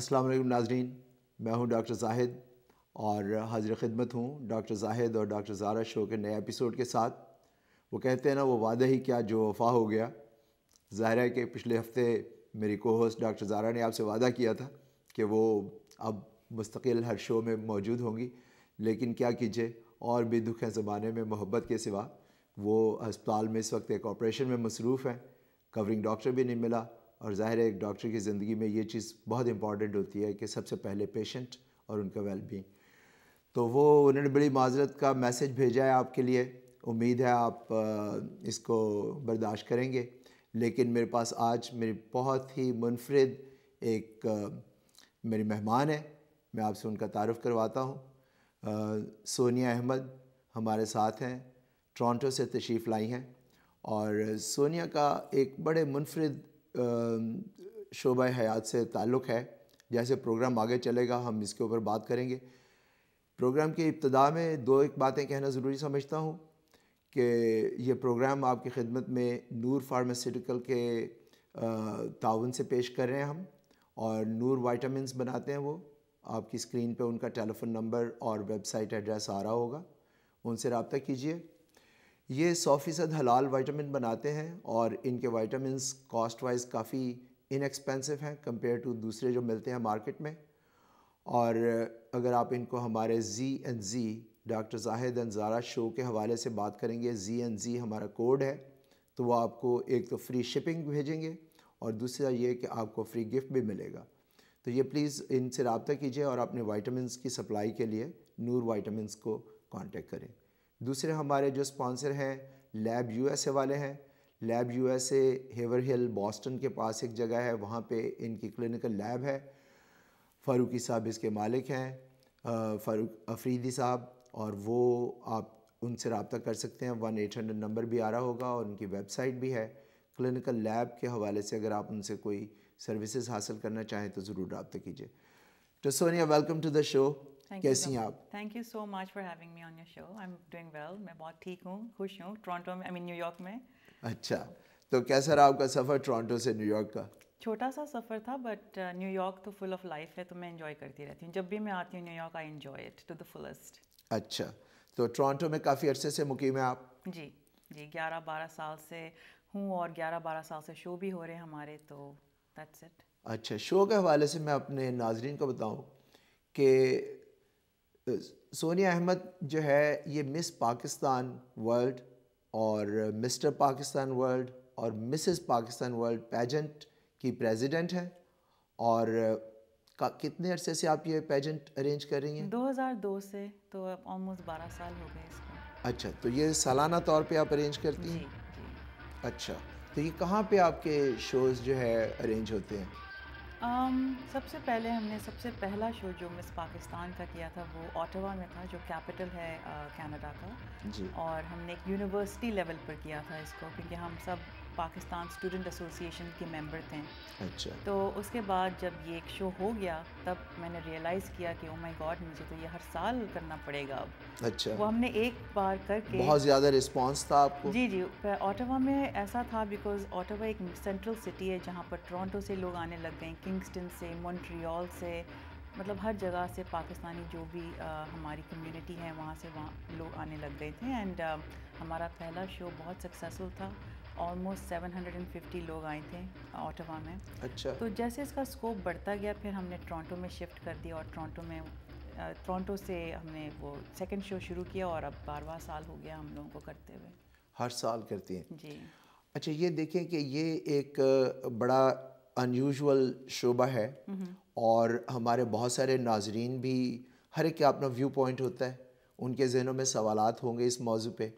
السلام علیکم ناظرین، میں ہوں ڈاکٹر زاہد اور حاضر خدمت ہوں ڈاکٹر زاہد اور ڈاکٹر زارا شو کے نئے ایپیسوڈ کے ساتھ۔ وہ کہتے ہیں نا، وہ وعدہ ہی کیا جو وفا ہو گیا۔ ظاہر ہے کہ پچھلے ہفتے میری کو ہوسٹ ڈاکٹر زارا نے آپ سے وعدہ کیا تھا کہ وہ اب مستقل ہر شو میں موجود ہوں گی، لیکن کیا کیجیے، اور بھی دکھ ہے زمانے میں محبت کے سوا۔ وہ ہسپتال میں اس وقت ایک آپریشن میں مصروف ہیں، کورنگ ڈاکٹر بھی نہیں ملا، اور ظاہر ہے ایک ڈاکٹر کی زندگی میں یہ چیز بہت امپورٹنٹ ہوتی ہے کہ سب سے پہلے پیشنٹ اور ان کا ویل بینگ۔ تو انہوں نے بڑی معذرت کا میسج بھیجا ہے آپ کے لیے، امید ہے آپ اس کو برداشت کریں گے۔ لیکن میرے پاس آج میری بہت ہی منفرد ایک میری مہمان ہے، میں آپ سے ان کا تعارف کرواتا ہوں۔ سونیا احمد ہمارے ساتھ ہیں، ٹورانٹو سے تشریف لائی ہیں، اور سونیا کا ایک بڑے منفرد شعبہ حیات سے تعلق ہے۔ جیسے پروگرام آگے چلے گا ہم اس کے اوپر بات کریں گے۔ پروگرام کی ابتدا میں ایک باتیں کہنا ضروری سمجھتا ہوں کہ یہ پروگرام آپ کی خدمت میں نور فارماسیوٹیکل کے تعاون سے پیش کر رہے ہیں ہم، اور نور وائٹامنس بناتے ہیں۔ وہ آپ کی اسکرین پہ ان کا ٹیلیفون نمبر اور ویب سائٹ ایڈریس آ رہا ہوگا، ان سے رابطہ کیجیے۔ یہ 100% حلال وائٹامن بناتے ہیں، اور ان کے وائٹامنس کاسٹ وائز کافی ان ایکسپینسو ہیں کمپیئر ٹو دوسرے جو ملتے ہیں مارکیٹ میں۔ اور اگر آپ ان کو ہمارے ZNZ ڈاکٹر زاہد اینڈ زارا شو کے حوالے سے بات کریں گے، ZNZ ہمارا کوڈ ہے، تو وہ آپ کو ایک تو فری شپنگ بھیجیں گے، اور دوسرا یہ کہ آپ کو فری گفٹ بھی ملے گا۔ تو یہ پلیز ان سے رابطہ کیجیے اور اپنے وائٹامنس کی سپلائی کے لیے نور وائٹامنس کو کانٹیکٹ کریں۔ دوسرے ہمارے جو اسپانسر ہیں لیب USA والے ہیں۔ لیب USA ہیور ہل بoston کے پاس ایک جگہ ہے، وہاں پہ ان کی کلینکل لیب ہے۔ فاروقی صاحب اس کے مالک ہیں، فاروق افریدی صاحب، اور وہ آپ ان سے رابطہ کر سکتے ہیں۔ 1-800 نمبر بھی آ رہا ہوگا، اور ان کی ویب سائٹ بھی ہے۔ کلینکل لیب کے حوالے سے اگر آپ ان سے کوئی سروسز حاصل کرنا چاہیں تو ضرور رابطہ کیجیے۔ تو Sonia, welcome to the show. کیسی ہیں آپ؟ Thank you so much for having me on your show. I am doing well, میں بہت ٹھیک ہوں، خوش ہوں ٹورانٹو میں، نیو یارک میں۔ اچھا، تو کیسا رہا آپ کا سفر ٹورانٹو سے نیو یارک کا؟ چھوٹا سا سفر تھا، بٹ نیو یارک تو فل آف لائف ہے، تو میں انجوائے کرتی رہتی ہوں۔ جب بھی میں آتی ہوں New York, I enjoy it to the fullest. اچھا، تو ٹورانٹو میں کافی عرصے سے مقیم ہیں آپ؟ جی 11-12 سال سے ہوں، اور 11-12 سال سے شو بھی ہو رہے ہیں ہمارے، تو دیٹس اٹ۔ اچھا، شو کے حوالے سے میں اپنے ناظرین کو بتاؤں کہ سونیا احمد جو ہے یہ مس پاکستان ورلڈ اور مسٹر پاکستان ورلڈ اور مسز پاکستان ورلڈ پیجنٹ کی پریزیڈنٹ ہے۔ اور کتنے عرصے سے آپ یہ پیجنٹ ارینج کر رہی ہیں؟ 2002 سے، تو اب آلموسٹ 12 سال ہو گئے اس کو۔ اچھا، تو یہ سالانہ طور پہ آپ ارینج کرتی ہیں؟ جی۔ اچھا، تو یہ کہاں پہ آپ کے شوز جو ہے ارینج ہوتے ہیں؟ سب سے پہلے ہم نے سب سے پہلا شو جو مس پاکستان کا کیا تھا وہ اوٹاوا میں تھا، جو کیپٹل ہے کینیڈا کا۔ جی۔ اور ہم نے ایک یونیورسٹی لیول پر کیا تھا اس کو، کیونکہ ہم سب پاکستان اسٹوڈنٹ ایسوسیشن کے ممبر تھے۔ اچھا، تو اس کے بعد جب یہ ایک شو ہو گیا، تب میں نے ریئلائز کیا کہ او مائی گاڈ، مجھے تو یہ ہر سال کرنا پڑے گا اب۔ اچھا، وہ ہم نے ایک بار کر کے بہت زیادہ رسپانس تھا آپ کو؟ جی اوٹاوا میں ایسا تھا، بیکاز اوٹاوا ایک سینٹرل سٹی ہے جہاں پر ٹورانٹو سے لوگ آنے لگ گئے، کنگسٹن سے، مونٹریال سے، مطلب ہر جگہ سے پاکستانی جو بھی ہماری کمیونٹی ہے وہاں سے لوگ آنے لگ گئے تھے۔ اینڈ ہمارا پہلا شو بہت سکسیزفل تھا، آلموسٹ 750 لوگ آئے تھے اوٹاوا میں۔ اچھا، تو جیسے اس کا اسکوپ بڑھتا گیا، پھر ہم نے ٹورانٹو میں شفٹ کر دیا، اور ٹورانٹو سے ہم نے وہ سیکنڈ شو شروع کیا، اور اب 12واں سال ہو گیا ہم لوگوں کو کرتے ہوئے۔ ہر سال کرتی ہیں؟ جی۔ اچھا، یہ دیکھیں کہ یہ ایک بڑا انیوژول شعبہ ہے، اور ہمارے بہت سارے ناظرین بھی، ہر ایک کا اپنا ویو پوائنٹ ہوتا ہے، ان کے ذہنوں میں سوالات ہوں گے اس موضوع پہ،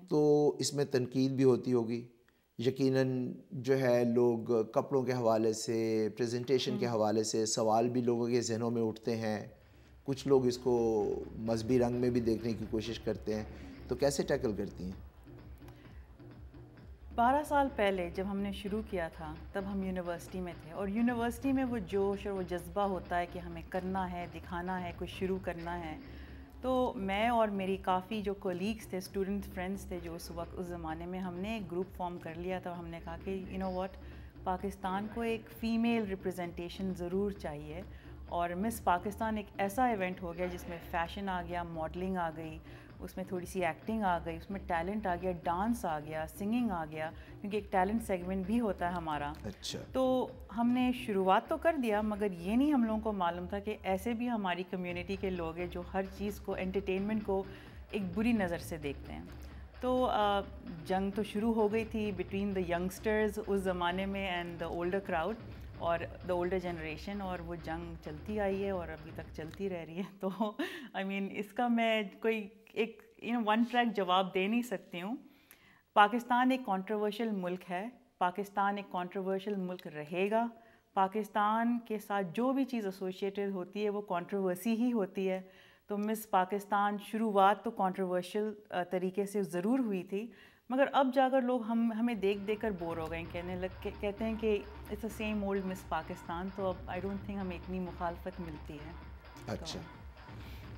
تو اس میں تنقید بھی ہوتی ہوگی یقیناً۔ جو ہے لوگ کپڑوں کے حوالے سے، پریزنٹیشن کے حوالے سے سوال بھی لوگوں کے ذہنوں میں اٹھتے ہیں، کچھ لوگ اس کو مذہبی رنگ میں بھی دیکھنے کی کوشش کرتے ہیں، تو کیسے ٹیکل کرتی ہیں؟ 12 سال پہلے جب ہم نے شروع کیا تھا، تب ہم یونیورسٹی میں تھے، اور یونیورسٹی میں وہ جوش اور وہ جذبہ ہوتا ہے کہ ہمیں کرنا ہے، دکھانا ہے، کچھ شروع کرنا ہے۔ تو میں اور میری کافی جو کولیگس تھے، اسٹوڈنٹ فرینڈس تھے، جو اس وقت اس زمانے میں، ہم نے ایک گروپ فارم کر لیا تھا، اور ہم نے کہا کہ یو نو واٹ، پاکستان کو ایک فیمیل ریپرزنٹیشن ضرور چاہیے. اور مس پاکستان ایک ایسا ایونٹ ہو گیا جس میں فیشن آ گیا, ماڈلنگ آ گئی, اس میں تھوڑی سی ایکٹنگ آ گئی, اس میں ٹیلنٹ آ گیا, ڈانس آ گیا, سنگنگ آ گیا, کیونکہ ایک ٹیلنٹ سیگمنٹ بھی ہوتا ہے ہمارا. اچھا. تو ہم نے شروعات تو کر دیا, مگر یہ نہیں ہم لوگوں کو معلوم تھا کہ ایسے بھی ہماری کمیونٹی کے لوگ ہیں جو ہر چیز کو, انٹرٹینمنٹ کو ایک بری نظر سے دیکھتے ہیں. تو جنگ تو شروع ہو گئی تھی بٹوین دا ینگسٹرز اس زمانے میں اینڈ دا اولڈر کراؤڈ اور دا اولڈر جنریشن, اور وہ جنگ چلتی آئی ہے اور ابھی تک چلتی رہ رہی ہے. تو آئی مین اس کا میں کوئی ایک ون ٹریک جواب دے نہیں سکتی ہوں. پاکستان ایک کنٹروورشل ملک ہے, پاکستان ایک کنٹروورشل ملک رہے گا. پاکستان کے ساتھ جو بھی چیز ایسوسیٹیڈ ہوتی ہے وہ کنٹروورسی ہی ہوتی ہے. تو مس پاکستان شروعات تو کنٹروورشل طریقے سے ضرور ہوئی تھی, مگر اب جا کر لوگ ہمیں دیکھ کر بور ہو گئے ہیں, کہتے ہیں کہ اٹس اے سیم اولڈ مس پاکستان. تو اب آئی ڈونٹ تھنک ہمیں اتنی مخالفت ملتی ہے. اچھا,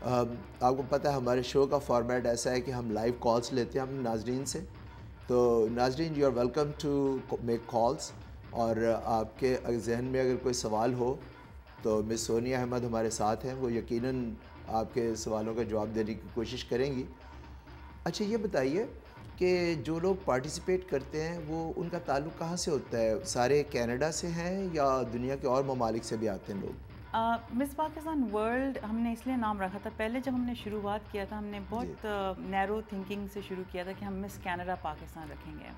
آپ کو پتہ ہے ہمارے شو کا فارمیٹ ایسا ہے کہ ہم لائیو کالس لیتے ہیں ہم ناظرین سے. تو ناظرین you are welcome to mic calls, اور آپ کے ذہن میں اگر کوئی سوال ہو تو مس سونیا احمد ہمارے ساتھ ہیں, وہ یقیناً آپ کے سوالوں کا جواب دینے کی کوشش کریں گی. اچھا یہ بتائیے کہ جو لوگ پارٹیسپیٹ کرتے ہیں وہ ان کا تعلق کہاں سے ہوتا ہے؟ سارے کینیڈا سے ہیں یا دنیا کے اور ممالک سے بھی آتے ہیں لوگ؟ مس پاکستان ورلڈ ہم نے اس لیے نام رکھا تھا. پہلے جب ہم نے شروعات کیا تھا ہم نے بہت نیرو تھنکنگ سے شروع کیا تھا کہ ہم مس کینیڈا پاکستان رکھیں گے.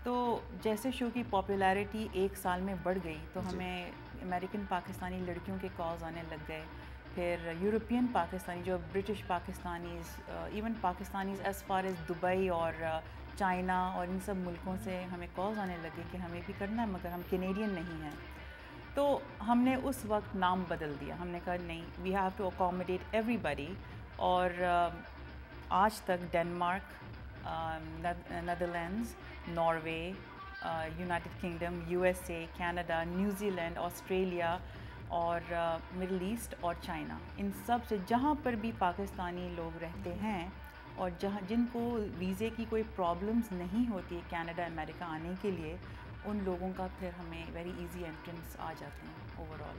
تو جیسے شو کی پاپولیرٹی ایک سال میں بڑھ گئی تو ہمیں امریکن پاکستانی لڑکیوں کے کالز آنے لگ گئے, پھر یورپین پاکستانی, جو British Pakistanis, even Pakistanis as far as Dubai اور چائنا اور ان سب ملکوں سے ہمیں کالز آنے لگے کہ ہمیں بھی کرنا ہے مگر ہم کینیڈین نہیں ہیں. تو ہم نے اس وقت نام بدل دیا, ہم نے کہا نہیں, وی ہیو ٹو اکوموڈیٹ ایوری بڈی. اور آج تک Denmark, Netherlands, Norway, United Kingdom, U S A, Canada, New Zealand, Australia اور مڈل ایسٹ اور چائنا, ان سب سے جہاں پر بھی پاکستانی لوگ رہتے ہیں اور جن کو ویزے کی کوئی پرابلمز نہیں ہوتی ہے کینیڈا امریکہ آنے کے لیے, ان لوگوں کا پھر ہمیں ویری ایزی انٹرنس آ جاتے ہیں اوور آل.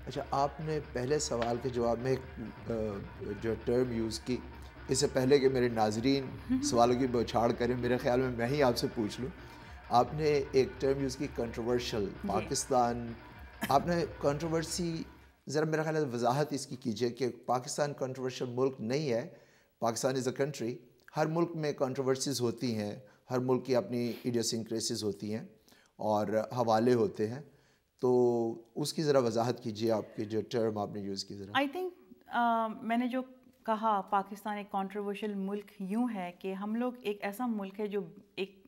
اچھا, آپ نے پہلے سوال کے جواب میں ایک جو ٹرم یوز کی, اس سے پہلے کہ میرے ناظرین سوالوں کی بوچھاڑ کریں, میرے خیال میں ہی آپ سے پوچھ لوں. آپ نے ایک ٹرم یوز کی کنٹروورشل پاکستان. آپ نے کنٹروورسی ذرا میرا خیال ہے وضاحت اس کی کیجیے کہ پاکستان کنٹروورشل ملک نہیں ہے. پاکستان از اے کنٹری, ہر ملک میں کنٹروورسیز ہوتی ہیں, ہر ملک کی اپنی ایڈیوسنکریسیز ہوتی ہیں اور حوالے ہوتے ہیں. تو اس کی ذرا وضاحت کیجیے, آپ کی جو ٹرم آپ نے یوز کی ذرا. آئی تھنک میں نے جو کہا پاکستان ایک کنٹروورشل ملک یوں ہے کہ ہم لوگ ایک ایسا ملک ہے جو ایک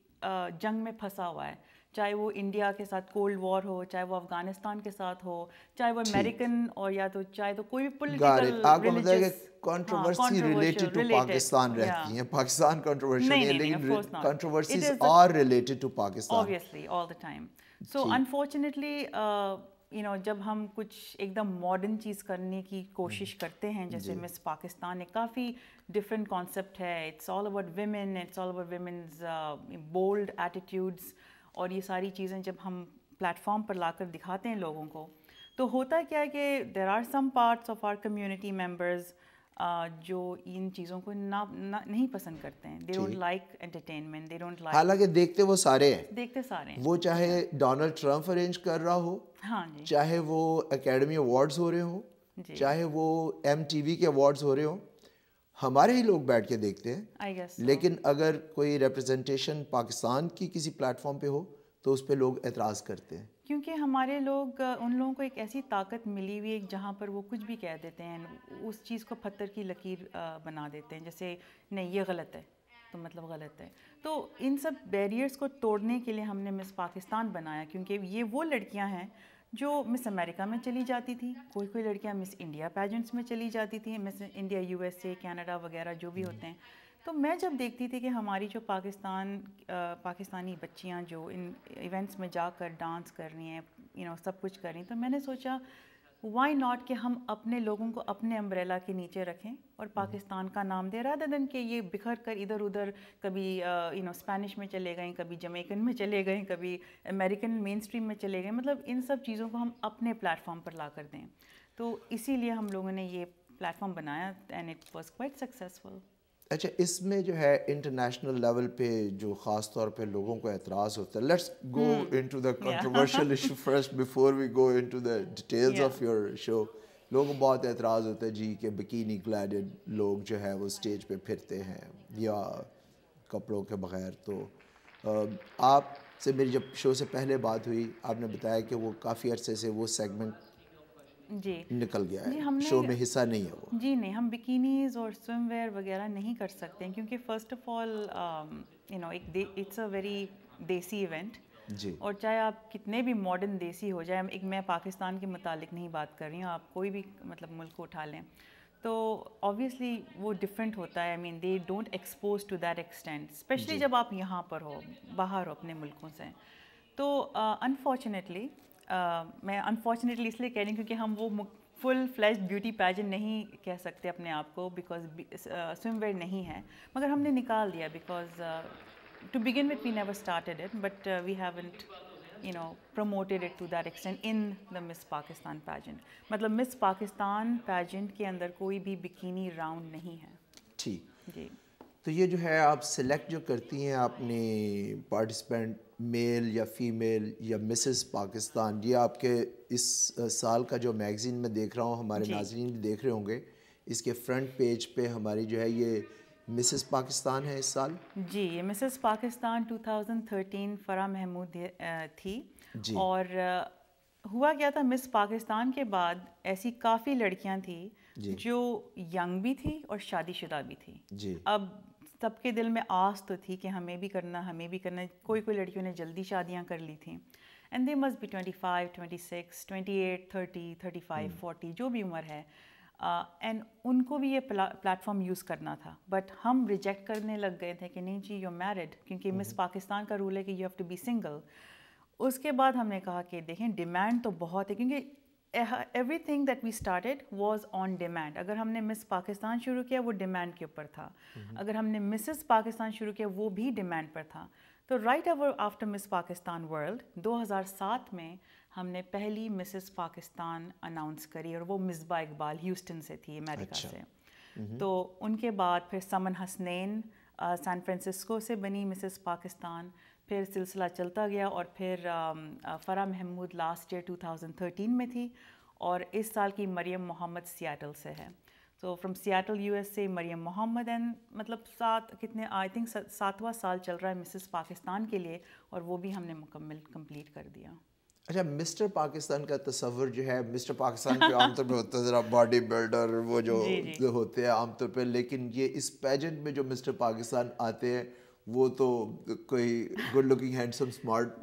جنگ میں پھنسا ہوا ہے, چاہے وہ انڈیا کے ساتھ کولڈ وار ہو, چاہے وہ افغانستان کے ساتھ ہو, چاہے وہ امریکن اور یا تو چاہے تو کوئی بھی پولیٹیکل آپ کو مطلب ہے کہ کنٹروورسی ریلیٹڈ ٹو پاکستان رہتی ہیں, پاکستان کنٹروورشل نہیں ہے لیکن controversies are related to Pakistan obviously all the time. So unfortunately جب ہم کچھ ایک دم ماڈرن چیز کرنے کی کوشش کرتے ہیں, جیسے مس پاکستان ایک کافی ڈفرینٹ کانسیپٹ ہے, it's all about women, it's all about women's bold attitudes, اور یہ ساری چیزیں جب ہم پلیٹ فارم پر لا کر دکھاتے ہیں لوگوں کو, تو ہوتا کیا ہے کہ there are some parts of our community members جو ان چیزوں کو نہیں پسند کرتے ہیں. They don't like entertainment, they don't like, حالانکہ دیکھتے وہ سارے ہیں, دیکھتے سارے ہیں, وہ چاہے ڈونلڈ ٹرمپ ارینج کر رہا ہو, ہاں جی, چاہے وہ اکیڈمی ایوارڈز ہو رہے ہوں, چاہے وہ MTV کے ایوارڈز ہو رہے ہوں, ہمارے ہی لوگ بیٹھ کے دیکھتے ہیں. لیکن اگر کوئی ریپرزنٹیشن پاکستان کی کسی پلیٹ فارم پہ ہو تو اس پہ لوگ اعتراض کرتے ہیں, کیونکہ ہمارے لوگ, ان لوگوں کو ایک ایسی طاقت ملی ہوئی ہے جہاں پر وہ کچھ بھی کہہ دیتے ہیں, اس چیز کو پتھر کی لکیر بنا دیتے ہیں, جیسے نہیں یہ غلط ہے تو مطلب غلط ہے. تو ان سب بیریئرس کو توڑنے کے لیے ہم نے مس پاکستان بنایا, کیونکہ یہ وہ لڑکیاں ہیں جو مس امریکہ میں چلی جاتی تھی, کوئی لڑکیاں مس انڈیا پیجنٹس میں چلی جاتی تھیں, مس انڈیا USA کینیڈا وغیرہ جو بھی ہوتے ہیں. تو میں جب دیکھتی تھی کہ ہماری جو پاکستانی بچیاں جو ان ایونٹس میں جا کر ڈانس کر رہی ہیں, سب کچھ کر رہی ہیں, تو میں نے سوچا وائی ناٹ کہ ہم اپنے لوگوں کو اپنے امبریلا کے نیچے رکھیں اور پاکستان کا نام دے رہا دین کہ یہ بکھر کر ادھر ادھر کبھی اسپینش میں چلے گئے, کبھی جمیکن میں چلے گئے, کبھی امریکن مین اسٹریم میں چلے گئے. مطلب ان سب چیزوں کو ہم اپنے پلیٹ فارم پر لا کر دیں. تو اسی لیے ہم لوگوں نے یہ پلیٹ فارم بنایا and it was quite successful. اچھا, اس میں جو ہے انٹرنیشنل لیول پہ جو خاص طور پہ لوگوں کو اعتراض ہوتا ہے, let's go into the controversial issue first before we go into the details of your show. لوگوں کو بہت اعتراض ہوتا ہے جی کہ بکینی کلیڈڈ لوگ جو ہے وہ اسٹیج پہ پھرتے ہیں یا کپڑوں کے بغیر. تو آپ سے میری جب شو سے پہلے بات ہوئی آپ نے بتایا کہ وہ کافی عرصے سے وہ سیگمنٹ جی نکل گیا ہے, شو میں حصہ نہیں ہے وہ. جی نہیں, ہم بکینیز اور سوئم ویئر وغیرہ نہیں کر سکتے کیونکہ first of all it's a very desi event. جی, اور چاہے آپ کتنے بھی ماڈرن دیسی ہو جائے, میں پاکستان کے متعلق نہیں بات کر رہی ہوں, آپ کوئی بھی مطلب ملک کو اٹھا لیں تو آبویسلی وہ ڈفرینٹ ہوتا ہے. I mean they don't expose to that extent, especially جب آپ یہاں پر ہو, باہر ہو اپنے ملکوں سے. تو انفارچونیٹلی, میں انفارچونیٹلی اس لیے کہہ رہی ہوں کیونکہ ہم وہ فل فلیش بیوٹی پیجنٹ نہیں کہہ سکتے اپنے آپ کو بیکاز سوئم ویئر نہیں ہے, مگر ہم نے نکال دیا because to begin with we never started it but we haven't promoted it to that extent in the Miss Pakistan pageant. مطلب مس پاکستان پیجنٹ کے اندر کوئی بھی بکینی راؤنڈ نہیں ہے. ٹھیک جی, تو یہ جو ہے آپ سلیکٹ جو کرتی ہیں اپنے پارٹیسپینٹ میل یا فیمیل یا مسز پاکستان, یہ آپ کے اس سال کا جو میگزین میں دیکھ رہا ہوں, ہمارے ناظرین بھی دیکھ رہے ہوں گے, اس کے فرنٹ پیج پہ ہماری جو ہے یہ مسز پاکستان ہے اس سال. جی, یہ مسز پاکستان 2013 فرح محمود تھی. جی, اور ہوا کیا تھا, مس پاکستان کے بعد ایسی کافی لڑکیاں تھیں جو ینگ بھی تھی اور شادی شدہ بھی تھی. جی, اب سب کے دل میں آس تو تھی کہ ہمیں بھی کرنا, ہمیں بھی کرنا. کوئی لڑکیوں نے جلدی شادیاں کر لی تھیں اینڈ دے مسٹ بی 25, 26, 28, 30, 35, 40 جو بھی عمر ہے, اینڈ ان کو بھی یہ پلیٹ فارم یوز کرنا تھا. بٹ ہم ریجیکٹ کرنے لگ گئے تھے کہ نہیں جی یو میرڈ, کیونکہ مس پاکستان کا رول ہے کہ you have to be single. اس کے بعد ہم نے کہا کہ دیکھیں ڈیمانڈ تو بہت ہے, کیونکہ everything that we started was on demand. اگر ہم نے مس پاکستان شروع کیا وہ ڈیمانڈ کے اوپر تھا, اگر ہم نے مسز پاکستان شروع کیا وہ بھی ڈیمانڈ پر تھا. تو رائٹ آفٹر مس پاکستان ورلڈ 2007 میں ہم نے پہلی مسز پاکستان اناؤنس کری, اور وہ مصباح اقبال ہیوسٹن سے تھی, امریکہ سے. تو ان کے بعد پھر سمن حسنین سان فرانسسکو سے بنی مسز پاکستان, پھر سلسلہ چلتا گیا, اور پھر فرح محمود لاسٹ ایئر 2013 میں تھی, اور اس سال کی مریم محمد سیاٹل سے ہے. تو فرام سیاٹل یو ایس سے مریم محمد, اینڈ مطلب آئی تھنک 7واں سال چل رہا ہے مسز پاکستان کے لیے, اور وہ بھی ہم نے کمپلیٹ کر دیا. اچھا, مسٹر پاکستان کا تصور جو ہے, مسٹر پاکستان پہ عام طور پہ ہوتا ہے ذرا باڈی بلڈر وہ جو ہوتے ہیں عام طور پہ, لیکن یہ اس پیجنٹ میں جو مسٹر پاکستان آتے ہیں وہ تو کوئی گڈ لکنگ ہینڈسم اسمارٹ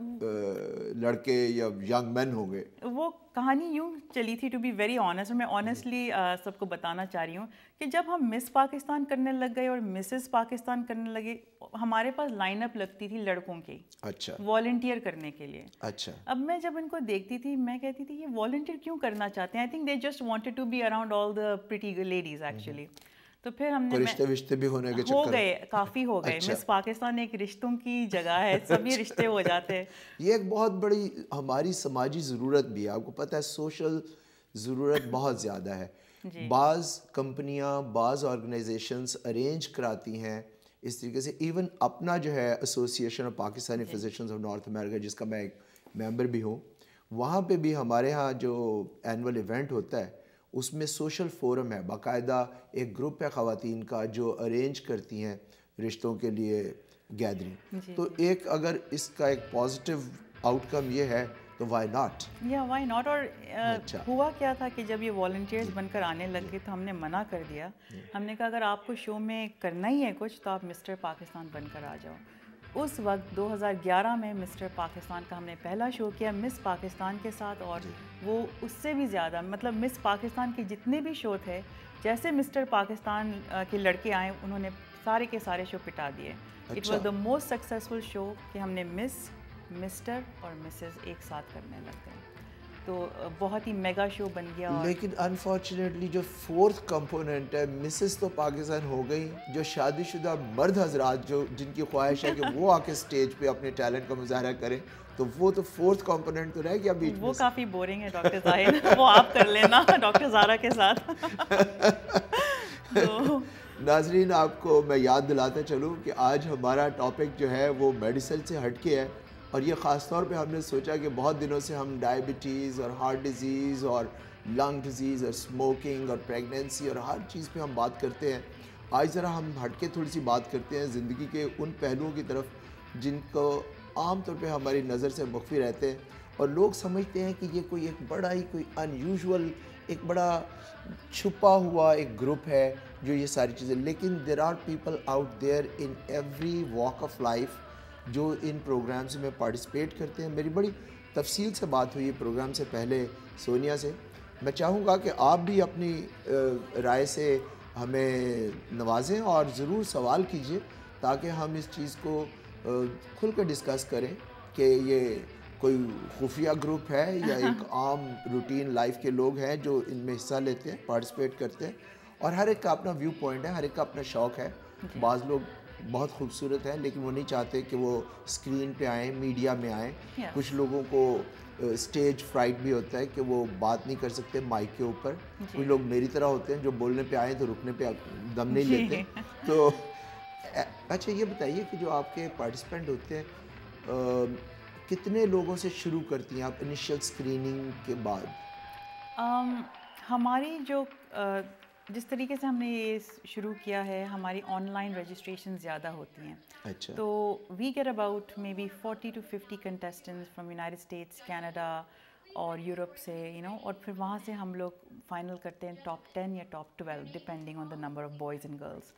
لڑکے یا ینگ مین ہوں گے. وہ کہانی یوں چلی تھی, ٹو بی ویری آنیسٹ, اور میں آنیسٹلی سب کو بتانا چاہ رہی ہوں کہ جب ہم مس پاکستان کرنے لگ گئے اور مسز پاکستان کرنے لگے, ہمارے پاس لائن اپ لگتی تھی لڑکوں کی, اچھا, والنٹیئر کرنے کے لیے. اچھا, اب میں جب ان کو دیکھتی تھی میں کہتی تھی یہ والنٹیئر کیوں کرنا چاہتے ہیں, I think they just wanted to be around all the pretty ladies actually. تو پھر ہم نے رشتے بھی ہونے کے ہو گئے, کافی ہو گئے. مس پاکستان ایک رشتوں کی جگہ ہے, سبھی رشتے ہو جاتے ہیں. یہ ایک بہت بڑی ہماری سماجی ضرورت بھی ہے, آپ کو پتہ ہے سوشل ضرورت بہت زیادہ ہے. بعض کمپنیاں, بعض آرگنائزیشنز ارینج کراتی ہیں اس طریقے سے. ایون اپنا جو ہے association of Pakistani physicians of North America, جس کا میں ایک ممبر بھی ہوں, وہاں پہ بھی ہمارے ہاں جو اینول ایونٹ ہوتا ہے اس میں سوشل فورم ہے, باقاعدہ ایک گروپ ہے خواتین کا جو ارینج کرتی ہیں رشتوں کے لیے گیدرنگ. تو ایک اگر اس کا ایک پازیٹیو آؤٹ کم یہ ہے تو وائی ناٹ, یا وائی ناٹ. اور ہوا کیا تھا کہ جب یہ والنٹیئرز بن کر آنے لگ گئے تو ہم نے منع کر دیا. ہم نے کہا اگر آپ کو شو میں کرنا ہی ہے کچھ تو آپ مسٹر پاکستان بن کر آ جاؤ. اس وقت 2011 میں مسٹر پاکستان کا ہم نے پہلا شو کیا مس پاکستان کے ساتھ, اور وہ اس سے بھی زیادہ, مطلب مس پاکستان کے جتنے بھی شو تھے, جیسے مسٹر پاکستان کے لڑکے آئے انہوں نے سارے کے سارے شو پٹا دیے. It was the most successful show کہ ہم نے مسٹر اور مسز ایک ساتھ کرنے لگ گئے. تو بہت ہی میگا شو بن گیا. لیکن انفارچونیٹلی جو فورتھ کمپوننٹ ہے مسز تو پاکستان ہو گئی, جو شادی شدہ مرد حضرات جو جن کی خواہش ہے کہ وہ آ کے اسٹیج پہ اپنے ٹیلنٹ کا مظاہرہ کریں, تو وہ تو فورتھ کمپوننٹ تو رہ گیا بیچ میں. وہ کافی بورنگ ہے ڈاکٹر زاہد, وہ آپ کر لینا ڈاکٹر زارا کے ساتھ. ناظرین آپ کو میں یاد دلاتا چلوں کہ آج ہمارا ٹاپک جو ہے وہ میڈیسن سے ہٹ کے ہے, اور یہ خاص طور پہ ہم نے سوچا کہ بہت دنوں سے ہم ڈائبٹیز اور ہارٹ ڈیزیز اور لنگ ڈیزیز اور اسموکنگ اور پریگنینسی اور ہر چیز پہ ہم بات کرتے ہیں. آج ذرا ہم ہٹ کے تھوڑی سی بات کرتے ہیں زندگی کے ان پہلوؤں کی طرف جن کو عام طور پہ ہماری نظر سے مخفی رہتے ہیں, اور لوگ سمجھتے ہیں کہ یہ کوئی ایک بڑا ہی کوئی ان یوزول ایک بڑا چھپا ہوا ایک گروپ ہے جو یہ ساری چیزیں, لیکن there are people out there in every walk of life جو ان پروگرامز میں پارٹیسپیٹ کرتے ہیں. میری بڑی تفصیل سے بات ہوئی پروگرام سے پہلے سونیا سے. میں چاہوں گا کہ آپ بھی اپنی رائے سے ہمیں نوازیں اور ضرور سوال کیجئے تاکہ ہم اس چیز کو کھل کر ڈسکس کریں کہ یہ کوئی خفیہ گروپ ہے یا ایک عام روٹین لائف کے لوگ ہیں جو ان میں حصہ لیتے ہیں, پارٹیسپیٹ کرتے ہیں, اور ہر ایک کا اپنا ویو پوائنٹ ہے, ہر ایک کا اپنا شوق ہے. بعض لوگ بہت خوبصورت ہیں لیکن وہ نہیں چاہتے کہ وہ اسکرین پہ آئیں, میڈیا میں آئیں. کچھ لوگوں کو اسٹیج فرائٹ بھی ہوتا ہے کہ وہ بات نہیں کر سکتے مائک کے اوپر. کچھ لوگ میری طرح ہوتے ہیں جو بولنے پہ آئیں تو رکنے پہ دم نہیں لیتے. تو اچھا یہ بتائیے کہ جو آپ کے پارٹیسپینٹ ہوتے ہیں کتنے لوگوں سے شروع کرتی ہیں آپ انیشیل اسکریننگ کے بعد؟ ہماری جو جس طریقے سے ہم نے یہ شروع کیا ہے, ہماری آن لائن رجسٹریشن زیادہ ہوتی ہیں. اچھا. تو we get about maybe 40 to 50 contestants from United States, Canada اور یورپ سے, اور پھر وہاں سے ہم لوگ فائنل کرتے ہیں ٹاپ 10 یا top 12 depending on the number of boys and girls.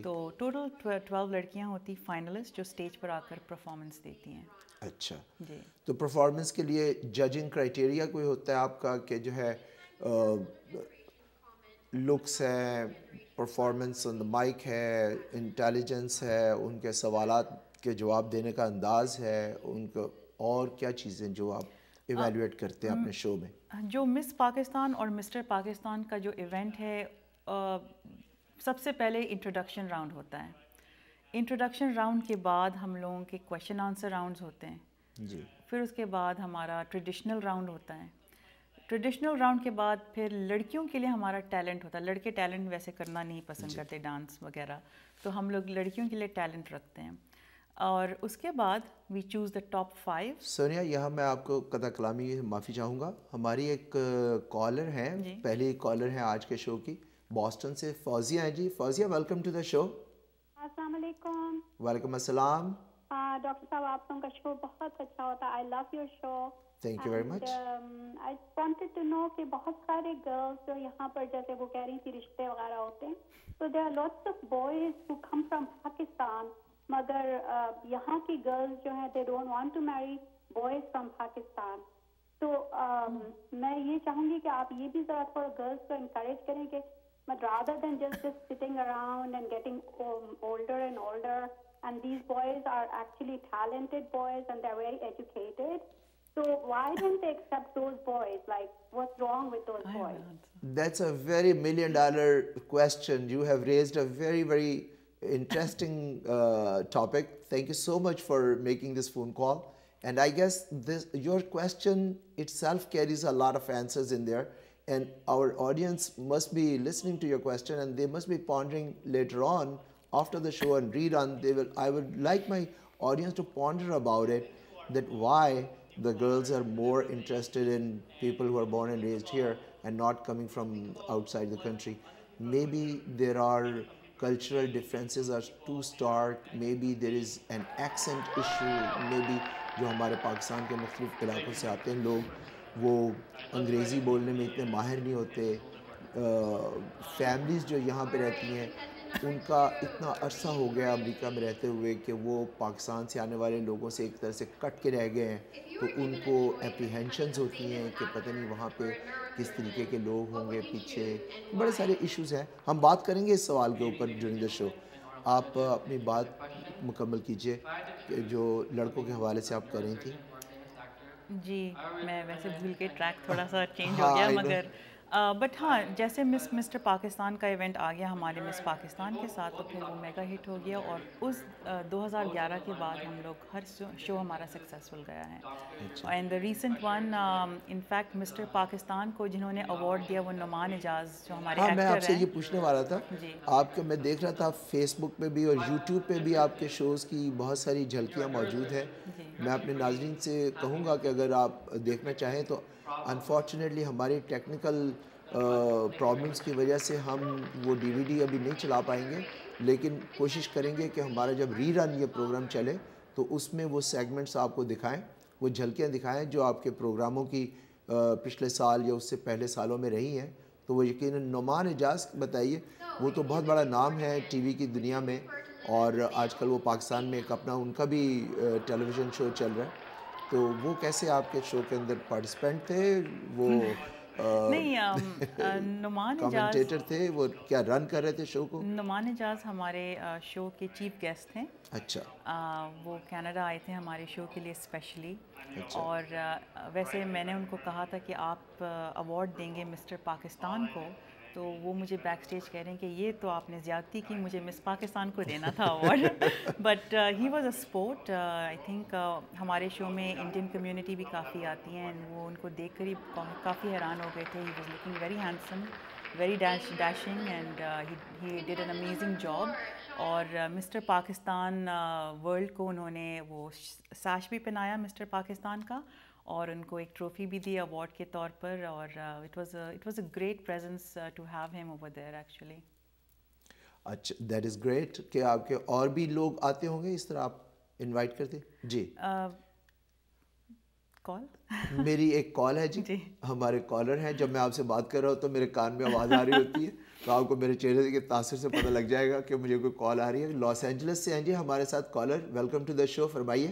تو ٹوٹل 12 لڑکیاں ہوتی فائنلسٹ جو اسٹیج پر آ کر پرفارمنس دیتی ہیں. اچھا جی. تو پرفارمنس کے لیے ججنگ کرائٹیریا کوئی ہوتا ہے آپ کا کہ جو ہے لکس ہے, پرفارمنس آن دا مائک ہے, انٹیلیجنس ہے, ان کے سوالات کے جواب دینے کا انداز ہے, ان کا اور کیا چیزیں جو آپ ایویلویٹ کرتے ہیں اپنے شو میں؟ جو مس پاکستان اور مسٹر پاکستان کا جو ایونٹ ہے, سب سے پہلے انٹروڈکشن راؤنڈ ہوتا ہے. انٹروڈکشن راؤنڈ کے بعد ہم لوگوں کے کویشچن آنسر راؤنڈز ہوتے ہیں. جی. پھر اس کے بعد ہمارا ٹریڈیشنل راؤنڈ ہوتا ہے. ٹریڈیشنل راؤنڈ کے بعد پھر لڑکیوں کے لیے ہمارا ٹیلنٹ ہوتا ہے. لڑکے ٹیلنٹ ویسے کرنا نہیں پسند کرتے, ڈانس وغیرہ, تو ہم لوگ لڑکیوں کے لیے ٹیلنٹ رکھتے ہیں. اور اس کے بعد we choose the top 5. Sonia یہاں میں آپ کو قطع کلامی معافی چاہوں گا, ہماری ایک کالر ہیں, پہلی کالر ہیں آج کے شو کی, بoston سے فوزیہ ہیں. جی فوزیہ, ویلکم ٹو دا شو. السلام علیکم. وعلیکم السلام. ڈاکٹر صاحب آپ لوگوں کا شو بہت اچھا ہوتا ہے. I love your show. Thank you very much. I wanted to know کہ بہت سارے گرلس جو یہاں پر جیسے وہ کہہ رہی تھی رشتے وغیرہ ہوتے ہیں, تو there are lots of boys who come from Pakistan, مگر یہاں کی گرلز جو ہیں they don't want to marry boys from Pakistan. تو میں یہ چاہوں گی کہ آپ یہ بھی ذرا تھوڑا گرلس کو انکریج کریں کہ rather than just sitting around and getting older and older, and these boys are actually talented boys and they're very educated, so why don't they accept those boys? Like, what's wrong with those boys? That's a very $1 million question. You have raised a very, very interesting topic. Thank you so much for making this phone call. And I guess your question itself carries a lot of answers in there. And our audience must be listening to your question and they must be pondering later on after the show and read on. I would like my audience to ponder about it, that why the girls are more interested in people who are born and raised here and not coming from outside the country. Maybe there are cultural differences are too stark. Maybe there is an accent issue. Maybe جو ہمارے پاکستان کے مختلف علاقوں سے آتے ہیں لوگ, وہ انگریزی بولنے میں اتنے ماہر نہیں ہوتے. فیملیز جو یہاں پہ رہتی ہیں ان کا اتنا عرصہ ہو گیا امریکہ میں رہتے ہوئے کہ وہ پاکستان سے آنے والے لوگوں سے ایک طرح سے کٹ کے رہ گئے ہیں, تو ان کو اپریہینشنز ہوتی ہیں کہ پتہ نہیں وہاں پہ کس طریقے کے لوگ ہوں گے پیچھے. بڑے سارے ایشوز ہیں, ہم بات کریں گے اس سوال کے اوپر ڈیورنگ دا شو. آپ اپنی بات مکمل کیجئے کہ جو لڑکوں کے حوالے سے آپ کر رہی تھیں. جی میں ویسے بھول کے ٹریک تھوڑا سا چینج ہو ہاں گیا I know. مگر بٹ ہاں جیسے مسٹر پاکستان کا ایونٹ آ گیا ہمارے مس پاکستان کے ساتھ تو پھر وہ میگا ہٹ ہو گیا اور اس 2011 کے بعد ہم لوگ ہر شو ہمارا سکسیزفل گیا ہے. And the recent one in fact Mister Pakistan کو جنہوں نے اوارڈ دیا وہ نعمان اعجاز جو ہمارے ہاں میں آپ ایکٹر سے ہیں. یہ پوچھنے والا تھا جی آپ کے میں دیکھ رہا تھا فیس بک پہ بھی اور یوٹیوب پہ بھی آپ کے شوز کی بہت ساری جھلکیاں موجود ہیں. جی میں اپنے ناظرین سے کہوں گا کہ اگر آپ دیکھنا چاہیں تو انفارچونیٹلی ہماری ٹیکنیکل پرابلمس کی وجہ سے ہم وہ ڈی وی ڈی ابھی نہیں چلا پائیں گے, لیکن کوشش کریں گے کہ ہمارا جب ری رن یہ پروگرام چلے تو اس میں وہ سیگمنٹس آپ کو دکھائیں, وہ جھلکیاں دکھائیں جو آپ کے پروگراموں کی پچھلے سال یا اس سے پہلے سالوں میں رہی ہیں. تو وہ یقیناً نعمان اعجاز بتائیے, وہ تو بہت بڑا نام ہے ٹی وی کی دنیا میں اور آج کل وہ پاکستان میں ایک اپنا ان کا بھی ٹیلی ویژن شو چل رہا ہے, تو وہ کیسے آپ کے شو کے اندر پارٹیسپینٹ تھے, وہ نہیں نعمان اعجاز کمنٹیٹر تھے, وہ کیا رن کر رہے تھے شو کو؟ نعمان اعجاز ہمارے شو کے چیف گیسٹ تھے. اچھا وہ کینیڈا آئے تھے ہمارے شو کے لیے اسپیشلی, اور ویسے میں نے ان کو کہا تھا کہ آپ ایوارڈ دیں گے مسٹر پاکستان کو, تو وہ مجھے بیک اسٹیج کہہ رہے ہیں کہ یہ تو آپ نے زیادتی کی, مجھے مس پاکستان کو دینا تھا award. But he was a sport. I think ہمارے شو میں انڈین کمیونٹی بھی کافی آتی ہیں, وہ ان کو دیکھ کر ہی کافی حیران ہو گئے تھے. He was looking very handsome, very dashing and he did an amazing job. اور مسٹر پاکستان ورلڈ کو انہوں نے وہ سیش بھی پہنایا مسٹر پاکستان کا, اور ان کو ایک ٹرافی بھی دی ایوارڈ کے طور پر, اور it was a great presence to have him over there actually. اچھا دیٹ از گریٹ کہ آپ کے اور بھی لوگ آتے ہوں گے اس طرح آپ انوائٹ کرتے. جی کال میری ایک کال ہے جی, ہمارے کالر ہیں, جب میں آپ سے بات کر رہا ہوں تو میرے کان میں آواز آ رہی ہوتی ہے, تو آپ کو میرے چہرے کے تاثر سے پتہ لگ جائے گا کہ مجھے کوئی کال آ رہی ہے. لاس اینجلس سے ہیں جی ہمارے ساتھ کالر, ویلکم ٹو دا شو, فرمائیے.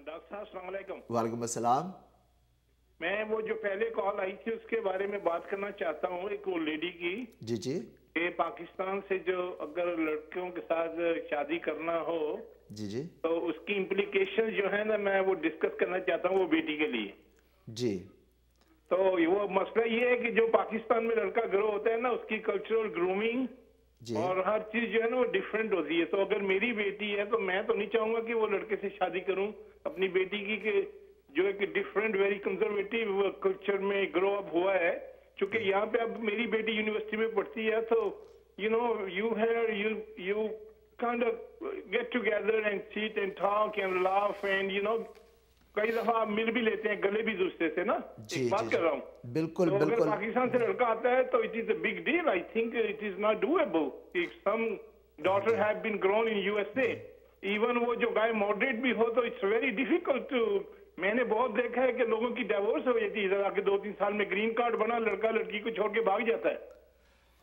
ڈاکٹر صاحب السلام علیکم. وعلیکم السلام. میں وہ جو پہلے کال آئی تھی اس کے بارے میں بات کرنا چاہتا ہوں, ایک وہ لیڈی کی. جی جی کہ پاکستان سے جو اگر لڑکیوں کے ساتھ شادی کرنا ہو جی جی تو اس کی امپلیکیشن جو ہے نا میں وہ ڈسکس کرنا چاہتا ہوں وہ بیٹی کے لیے. جی تو وہ مسئلہ یہ ہے کہ جو پاکستان میں لڑکا گرو ہوتا ہے نا اس کی کلچرل گرومنگ اور ہر چیز جو ہے نا وہ ڈفرینٹ ہوتی ہے. تو اگر میری بیٹی ہے تو میں تو نہیں چاہوں گا کہ وہ لڑکے سے شادی کروں اپنی بیٹی کی, کہ جو ایک ڈفرینٹ ویری کنزرویٹو کلچر میں گرو اپ ہوا ہے. چونکہ یہاں پہ اب میری بیٹی یونیورسٹی میں پڑھتی ہے تو you kind of get together and sit and talk and laugh and کئی دفعہ آپ مل بھی لیتے ہیں گلے بھی دوسرے سے نا. ایک بات کر رہا ہوں, بالکل اگر بالکل پاکستان سے لڑکا آتا ہے تو it is a big deal. I think it is not doable. Some daughter have been grown in U S A, even وہ جو گائے ماڈریٹ بھی ہو تو اٹس ویری ڈیفیکلٹ ٹو. میں نے بہت دیکھا ہے کہ لوگوں کی ڈیورس ہو جاتی ہے ذرا کہ 2-3 سال میں گرین کارڈ بنا, لڑکا لڑکی کو چھوڑ کے بھاگ جاتا ہے.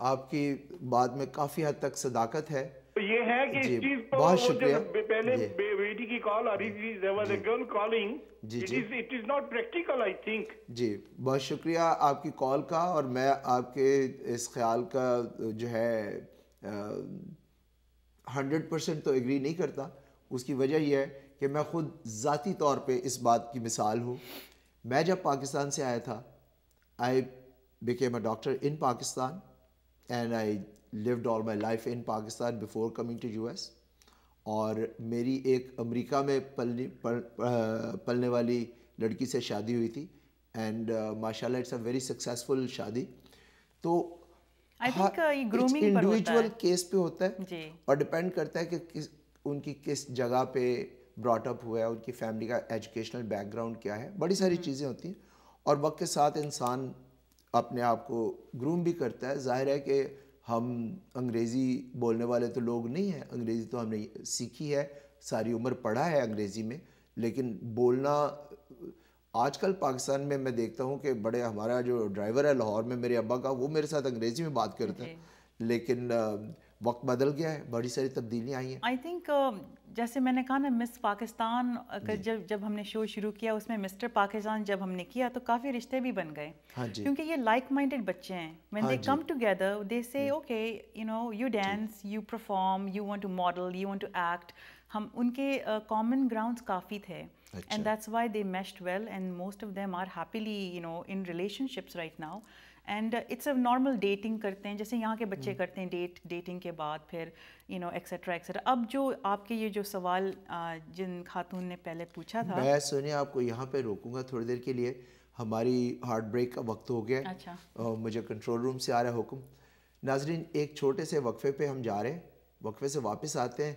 آپ کی بات میں کافی حد تک صداقت ہے. تو یہ ہے کہ اس چیز کو بہت شکریہ. پہلے بیٹی کی کال آ رہی تھی, there was a girl calling. It is not practical I think. جی بہت شکریہ آپ کی کال کا, اور میں آپ کے اس خیال کا جو ہے 100% تو ایگری نہیں کرتا. اس کی وجہ یہ ہے کہ میں خود ذاتی طور پہ اس بات کی مثال ہوں. میں جب پاکستان سے آیا تھا I became a doctor in Pakistan and I lived all my life in Pakistan before coming to US. اور میری ایک امریکہ میں پلنے والی لڑکی سے شادی ہوئی تھی اینڈ ماشاء اللہ اٹس اے ویری سکسیزفل شادی. تو انڈیویجول کیس پہ ہوتا ہے اور ڈپینڈ کرتا ہے کہ ان کی کس جگہ پہ براٹ اپ ہوا ہے, ان کی فیملی کا ایجوکیشنل بیک گراؤنڈ کیا ہے, بڑی ساری چیزیں ہوتی ہیں. اور وقت کے ساتھ انسان اپنے آپ کو گروم بھی کرتا ہے. ظاہر ہے کہ ہم انگریزی بولنے والے تو لوگ نہیں ہیں, انگریزی تو ہم نے سیکھی ہے, ساری عمر پڑھا ہے انگریزی میں, لیکن بولنا آج کل پاکستان میں دیکھتا ہوں کہ بڑے, ہمارا جو ڈرائیور ہے لاہور میں میرے ابا کا, وہ میرے ساتھ انگریزی میں بات کرتا ہے, لیکن وقت بدل گیا ہے, بڑی ساری تبدیلیاں آئی ہیں. آئی تھنک جیسے میں نے کہا نا مس پاکستان کا جب ہم نے شو شروع کیا اس میں مسٹر پاکستان جب ہم نے کیا تو کافی رشتے بھی بن گئے, کیونکہ یہ لائک مائنڈیڈ بچے ہیں. when they come together they say okay you dance, you perform, you want to model, you want to act. ہم ان کے کامن گراؤنڈس کافی تھے. and that's why they meshed well, and most of them are happily, in relationships right now. And it's a normal dating کرتے ہیں جیسے یہاں کے بچے کرتے ہیں ڈیٹنگ کے بعد پھر ایکسیٹرا ایکسیٹرا. اب جو آپ کے یہ جو سوال جن خاتون نے پہلے پوچھا تھا, میں سونیا آپ کو یہاں پہ روکوں گا تھوڑی دیر کے لیے, ہماری ہارٹ بریک کا وقت ہو گیا. اچھا, مجھے کنٹرول روم سے آ رہا ہے حکم. ناظرین ایک چھوٹے سے وقفے پہ ہم جا رہے ہیں, وقفے سے واپس آتے ہیں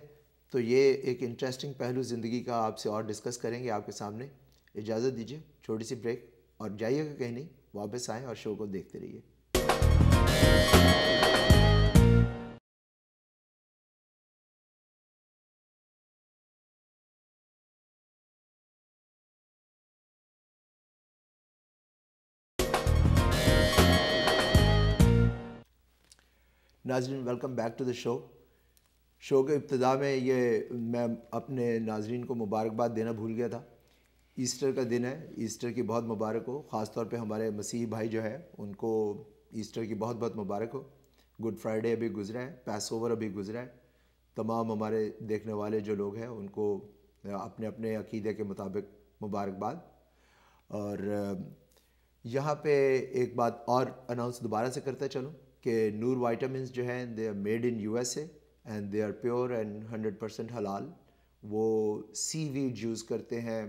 تو یہ ایک انٹرسٹنگ پہلو زندگی کا آپ سے اور ڈسکس کریں گے آپ کے سامنے. اجازت دیجیے چھوٹی سی بریک, اور جائیے گا کہیں نہیں, واپس آئیں اور شو کو دیکھتے رہیے. ناظرین ویلکم بیک ٹو دا شو. شو کے ابتدا میں میں اپنے ناظرین کو مبارکباد دینا بھول گیا تھا. ایسٹر کا دن ہے, ایسٹر کی بہت مبارک ہو. خاص طور پہ ہمارے مسیحی بھائی جو ہے ان کو ایسٹر کی بہت بہت مبارک ہو. گڈ فرائیڈے ابھی گزرا ہے, پیس اوور ابھی گزرا ہے. تمام ہمارے دیکھنے والے جو لوگ ہیں ان کو اپنے اپنے عقیدے کے مطابق مبارکباد. اور یہاں پہ ایک بات اور اناؤنس دوبارہ سے کرتا چلوں کہ نور وائٹامنس جو ہیں they are made in U S A and they are pure and 100% حلال. وہ سی ویڈ یوز کرتے ہیں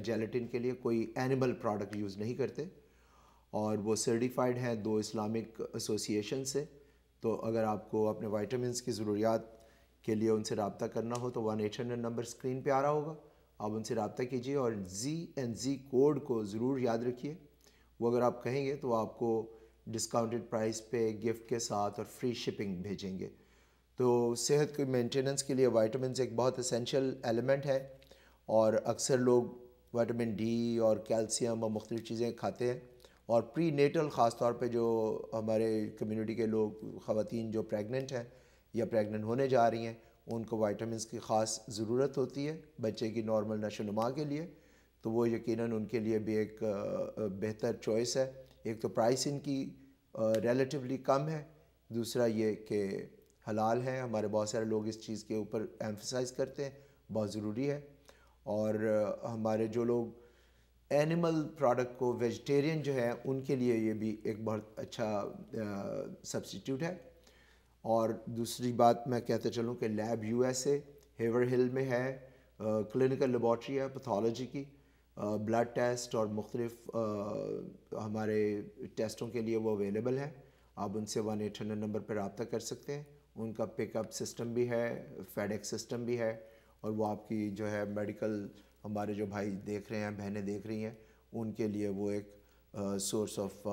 جیلیٹن کے لیے, کوئی اینیمل پروڈکٹ یوز نہیں کرتے, اور وہ سرٹیفائڈ ہیں 2 اسلامک ایسوسیشن سے. تو اگر آپ کو اپنے وائٹامنس کی ضروریات کے لیے ان سے رابطہ کرنا ہو تو 1-800 نمبر اسکرین پہ آ رہا ہوگا, آپ ان سے رابطہ کیجیے. اور ZNZ کوڈ کو ضرور یاد رکھیے, وہ اگر آپ کہیں گے تو آپ کو ڈسکاؤنٹڈ پرائس پہ گفٹ کے ساتھ اور فری شپنگ بھیجیں گے. تو صحت کی مینٹیننس کے لیے وائٹامنس ایک بہت اسینشیل ایلیمنٹ ہے, اور اکثر لوگ وائٹامن ڈی اور کیلشیم اور مختلف چیزیں کھاتے ہیں. اور پری نیٹل خاص طور پہ جو ہمارے کمیونٹی کے لوگ, خواتین جو پریگننٹ ہیں یا پریگننٹ ہونے جا رہی ہیں, ان کو وائٹامنس کی خاص ضرورت ہوتی ہے بچے کی نارمل نشو و نما کے لیے. تو وہ یقیناً ان کے لیے بھی ایک بہتر چوائس ہے. ایک تو پرائس ان کی ریلیٹیولی کم ہے, دوسرا یہ کہ حلال ہے. ہمارے بہت سارے لوگ اس چیز کے اوپر ایمفسائز کرتے ہیں, بہت ضروری ہے. اور ہمارے جو لوگ اینیمل پروڈکٹ کو ویجیٹیرین جو ہے ان کے لیے یہ بھی ایک بہت اچھا سبسٹیٹیوٹ ہے. اور دوسری بات میں کہتے چلوں کہ لیب یو ایس اے ہیور ہل میں ہے, کلینکل لیبارٹری ہے پیتھولوجی کی, بلڈ ٹیسٹ اور مختلف ہمارے ٹیسٹوں کے لیے وہ اویلیبل ہے. آپ ان سے 1-800 نمبر پہ رابطہ کر سکتے ہیں. ان کا پک اپ سسٹم بھی ہے, فیڈ ایکس سسٹم بھی ہے, اور وہ آپ کی جو ہے میڈیکل ہمارے جو بھائی دیکھ رہے ہیں, بہنیں دیکھ رہی ہیں, ان کے لیے وہ ایک source of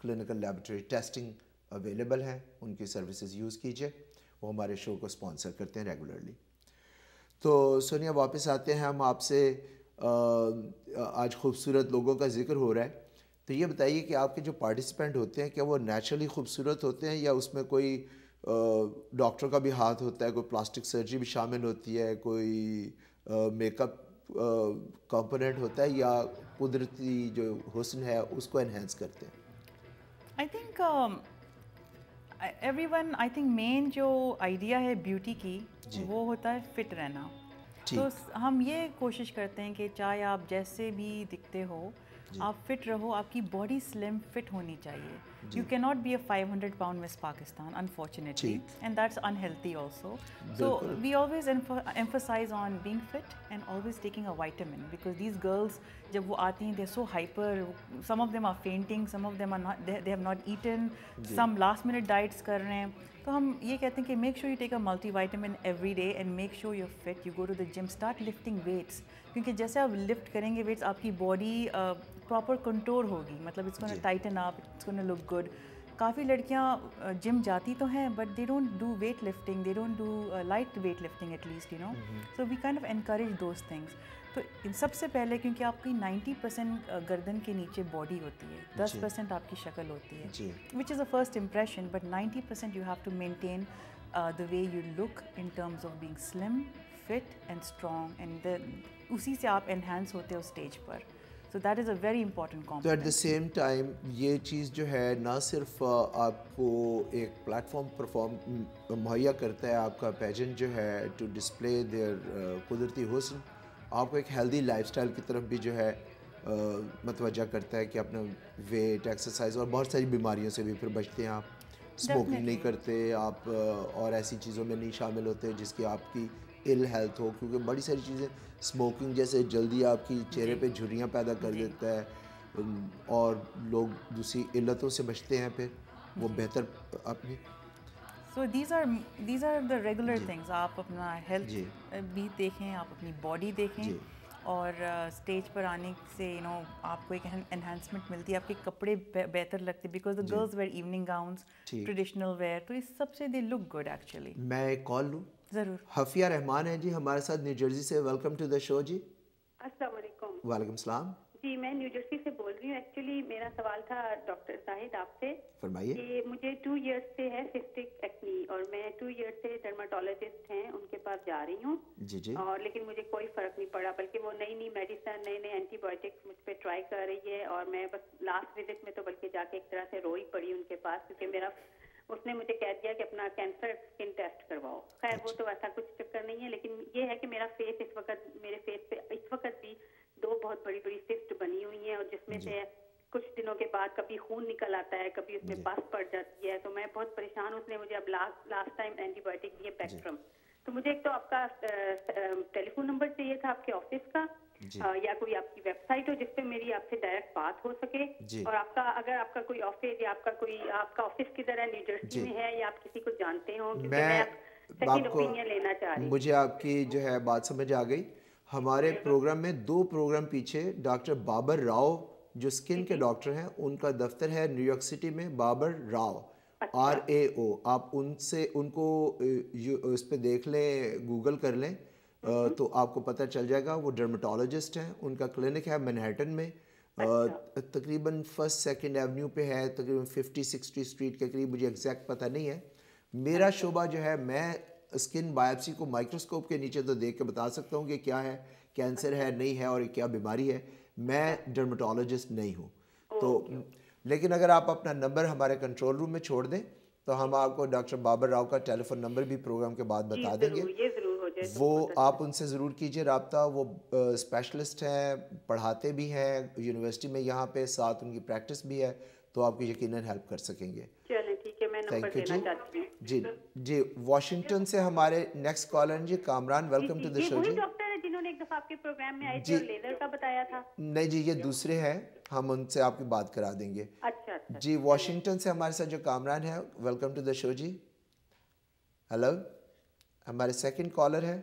clinical laboratory testing available ہے. ان کی سروسز یوز کیجیے, وہ ہمارے شو کو اسپانسر کرتے ہیں ریگولرلی. تو سونیا واپس آتے ہیں ہم آپ سے. آج خوبصورت لوگوں کا ذکر ہو رہا ہے, تو یہ بتائیے کہ آپ کے جو پارٹیسپینٹ ہوتے ہیں کیا وہ نیچرلی خوبصورت ہوتے ہیں, یا اس میں کوئی ڈاکٹر کا بھی ہاتھ ہوتا ہے, کوئی پلاسٹک سرجری بھی شامل ہوتی ہے, کوئی میک اپ کمپوننٹ ہوتا ہے, یا قدرتی جو حسن ہے اس کو انہینس کرتے ہیں؟ I think everyone, I think مین جو آئیڈیا ہے بیوٹی کی وہ ہوتا ہے فٹ رہنا. تو ہم یہ کوشش کرتے ہیں کہ چاہے آپ جیسے بھی دکھتے ہو آپ فٹ رہو, آپ کی باڈی سلم فٹ ہونی چاہیے. You cannot be a 500 pound Miss Pakistan, unfortunately, and that's unhealthy also. So we always emphasize on being fit and always taking a vitamin, because these girls jab wo aati hain they're so hyper, some of them are fainting, some of them are not, they have not eaten, some last minute diets kar rahe hain. تو ہم یہ کہتے ہیں کہ make sure you take a multivitamin every day and make sure you fit, you go to the gym, start lifting weights, کیونکہ جیسے آپ lift کریں گے ویٹس آپ کی باڈی پراپر کنٹور ہوگی, مطلب it's gonna tighten up, it's gonna look good. کافی لڑکیاں جم جاتی تو ہیں but they don't do weight lifting, they don't do light weight lifting at least, you know. So we kind of encourage those things. تو سب سے پہلے کیونکہ آپ کی 90% گردن کے نیچے باڈی ہوتی ہے, 10% آپ کی شکل ہوتی ہے, which is a first impression, but 90% you have to maintain the way you look in terms of being slim, fit and strong, and then اسی سے آپ enhance ہوتے ہو اسٹیج پر. So that is a very important component. تو at the same time یہ چیز جو ہے نہ صرف آپ کو ایک پلیٹ فارم مہیا کرتا ہے, آپ کا پیجنٹ جو ہے ٹو ڈسپلے دیئر قدرتی حسن, آپ کو ایک ہیلدی لائف سٹائل کی طرف بھی جو ہے متوجہ کرتا ہے کہ اپنا ویٹ ایکسرسائز اور بہت ساری بیماریوں سے بھی پھر بچتے ہیں آپ. اسموکنگ نہیں کرتے آپ اور ایسی چیزوں میں نہیں شامل ہوتے جس کی آپ کی ال ہیلتھ ہو, کیونکہ بڑی ساری چیزیں اسموکنگ جیسے جلدی آپ کی چہرے پہ جھریاں پیدا کر دیتا ہے اور لوگ دوسری علتوں سے بچتے ہیں پھر وہ بہتر اپنی. So these are the regular things. آپ اپنا ہیلتھ بھی دیکھیں, آپ اپنی باڈی دیکھیں, اور اسٹیج پر آنے سے آپ کو ایک انہینسمنٹ ملتی ہے, آپ کے کپڑے بہتر لگتے because the girls wear evening gowns, traditional wear, تو اس سب سے دے لک گڈ ایکچولی. میں ایک کال لوں؟ ضرور. حفیہ رحمان ہیں جی ہمارے ساتھ نیو جرسی سے. ویلکم ٹو دا شو جی. السلام علیکم. وعلیکم السلام. جی میں نیو جرسی سے بول رہی ہوں. ایکچولی میرا سوال تھا ڈاکٹر زاہد آپ سے. فرمائیے. کہ مجھے 2 ایئرس سے ہے سسٹک ایکنی, اور میں 2 ایئرس سے ڈرماٹولوجسٹ ہیں ان کے پاس جا رہی ہوں. جی جی. اور لیکن مجھے کوئی فرق نہیں پڑا, بلکہ وہ نئی میڈیسن نئے اینٹی بایوٹکس مجھ پہ ٹرائی کر رہی ہے. اور میں بس لاسٹ وزٹ میں تو بلکہ جا کے ایک طرح سے روئی پڑی ان کے پاس, کیونکہ میرا اس نے مجھے کہہ دیا کہ اپنا کینسر اسکن ٹیسٹ کرواؤ. خیر وہ تو ایسا کچھ چکر نہیں ہے, لیکن یہ ہے کہ میرا فیس اس وقت, میرے فیس پہ اس وقت بھی 2 بہت بڑی بڑی سسٹ بنی ہوئی ہیں, اور جس میں سے کچھ دنوں کے بعد کبھی خون نکل آتا ہے, کبھی اس میں پس پڑ جاتی ہے. تو میں بہت پریشان ہوں. اس نے مجھے اب لاسٹ ٹائم اینٹی بایوٹک دیے پیکٹرم. تو مجھے ایک تو آپ کا ٹیلی فون نمبر چاہیے تھا آپ کے آفس کا, یا کوئی آپ کی ویب سائٹ ہو جس پہ میری آپ سے ڈائریکٹ بات ہو سکے. اور آپ کا اگر آپ کا کوئی آفس یا آپ کا آفس کدھر ہے, نیو جرسی میں ہے یا آپ کسی کو جانتے ہوں, کیونکہ میں سیکنڈ اوپینین لینا چاہ رہی ہوں. مجھے آپ کی جو ہے بات سمجھ آ گئی. ہمارے پروگرام میں 2 پروگرام پیچھے ڈاکٹر بابر راؤ جو اسکن کے ڈاکٹر ہیں, ان کا دفتر ہے نیو یارک سٹی میں, بابر راؤ RAO. آپ ان کو اس پہ دیکھ لیں, گوگل کر لیں تو آپ کو پتہ چل جائے گا. وہ ڈرمیٹولوجسٹ ہیں. ان کا کلینک ہے مینہٹن میں, تقریباً 1 2 ایونیو پہ ہے, تقریباً 50-60 اسٹریٹ کے قریب, مجھے ایگزیکٹ پتہ نہیں ہے. میرا شعبہ جو ہے, میں اسکن بایوپسی کو مائکروسکوپ کے نیچے تو دیکھ کے بتا سکتا ہوں کہ کیا ہے, کینسر ہے نہیں ہے اور کیا بیماری ہے. میں ڈرمیٹولوجسٹ نہیں ہوں. تو لیکن اگر آپ اپنا نمبر ہمارے کنٹرول روم میں چھوڑ دیں تو ہم آپ کو ڈاکٹر بابر راؤ کا ٹیلی فون نمبر بھی پروگرام کے بعد بتا دیں گے. وہ آپ ان سے ضرور کیجئے رابطہ. وہ اسپیشلسٹ ہیں, پڑھاتے بھی ہیں یونیورسٹی میں یہاں پہ, ساتھ ان کی پریکٹس بھی ہے, تو آپ کی یقیناً ہیلپ کر سکیں گے. چلیں ٹھیک ہے, میں نمبر دینا چاہتی ہوں. جی واشنگٹن سے ہمارے نیکسٹ کالر جی Kamran. Welcome to the show. جی ڈاکٹر ہے جنہوں نے ایک دفعہ آپ کے پروگرام میں آئے تھے اور لیزر کا بتایا تھا. نہیں جی, یہ دوسرے ہیں, ہم ان سے آپ کی بات کرا دیں گے. اچھا جی واشنگٹن سے ہمارے ساتھ جو کامران ہے, ویلکم ٹو دا شو جی. ہیلو, ہمارے سیکنڈ کالر ہے.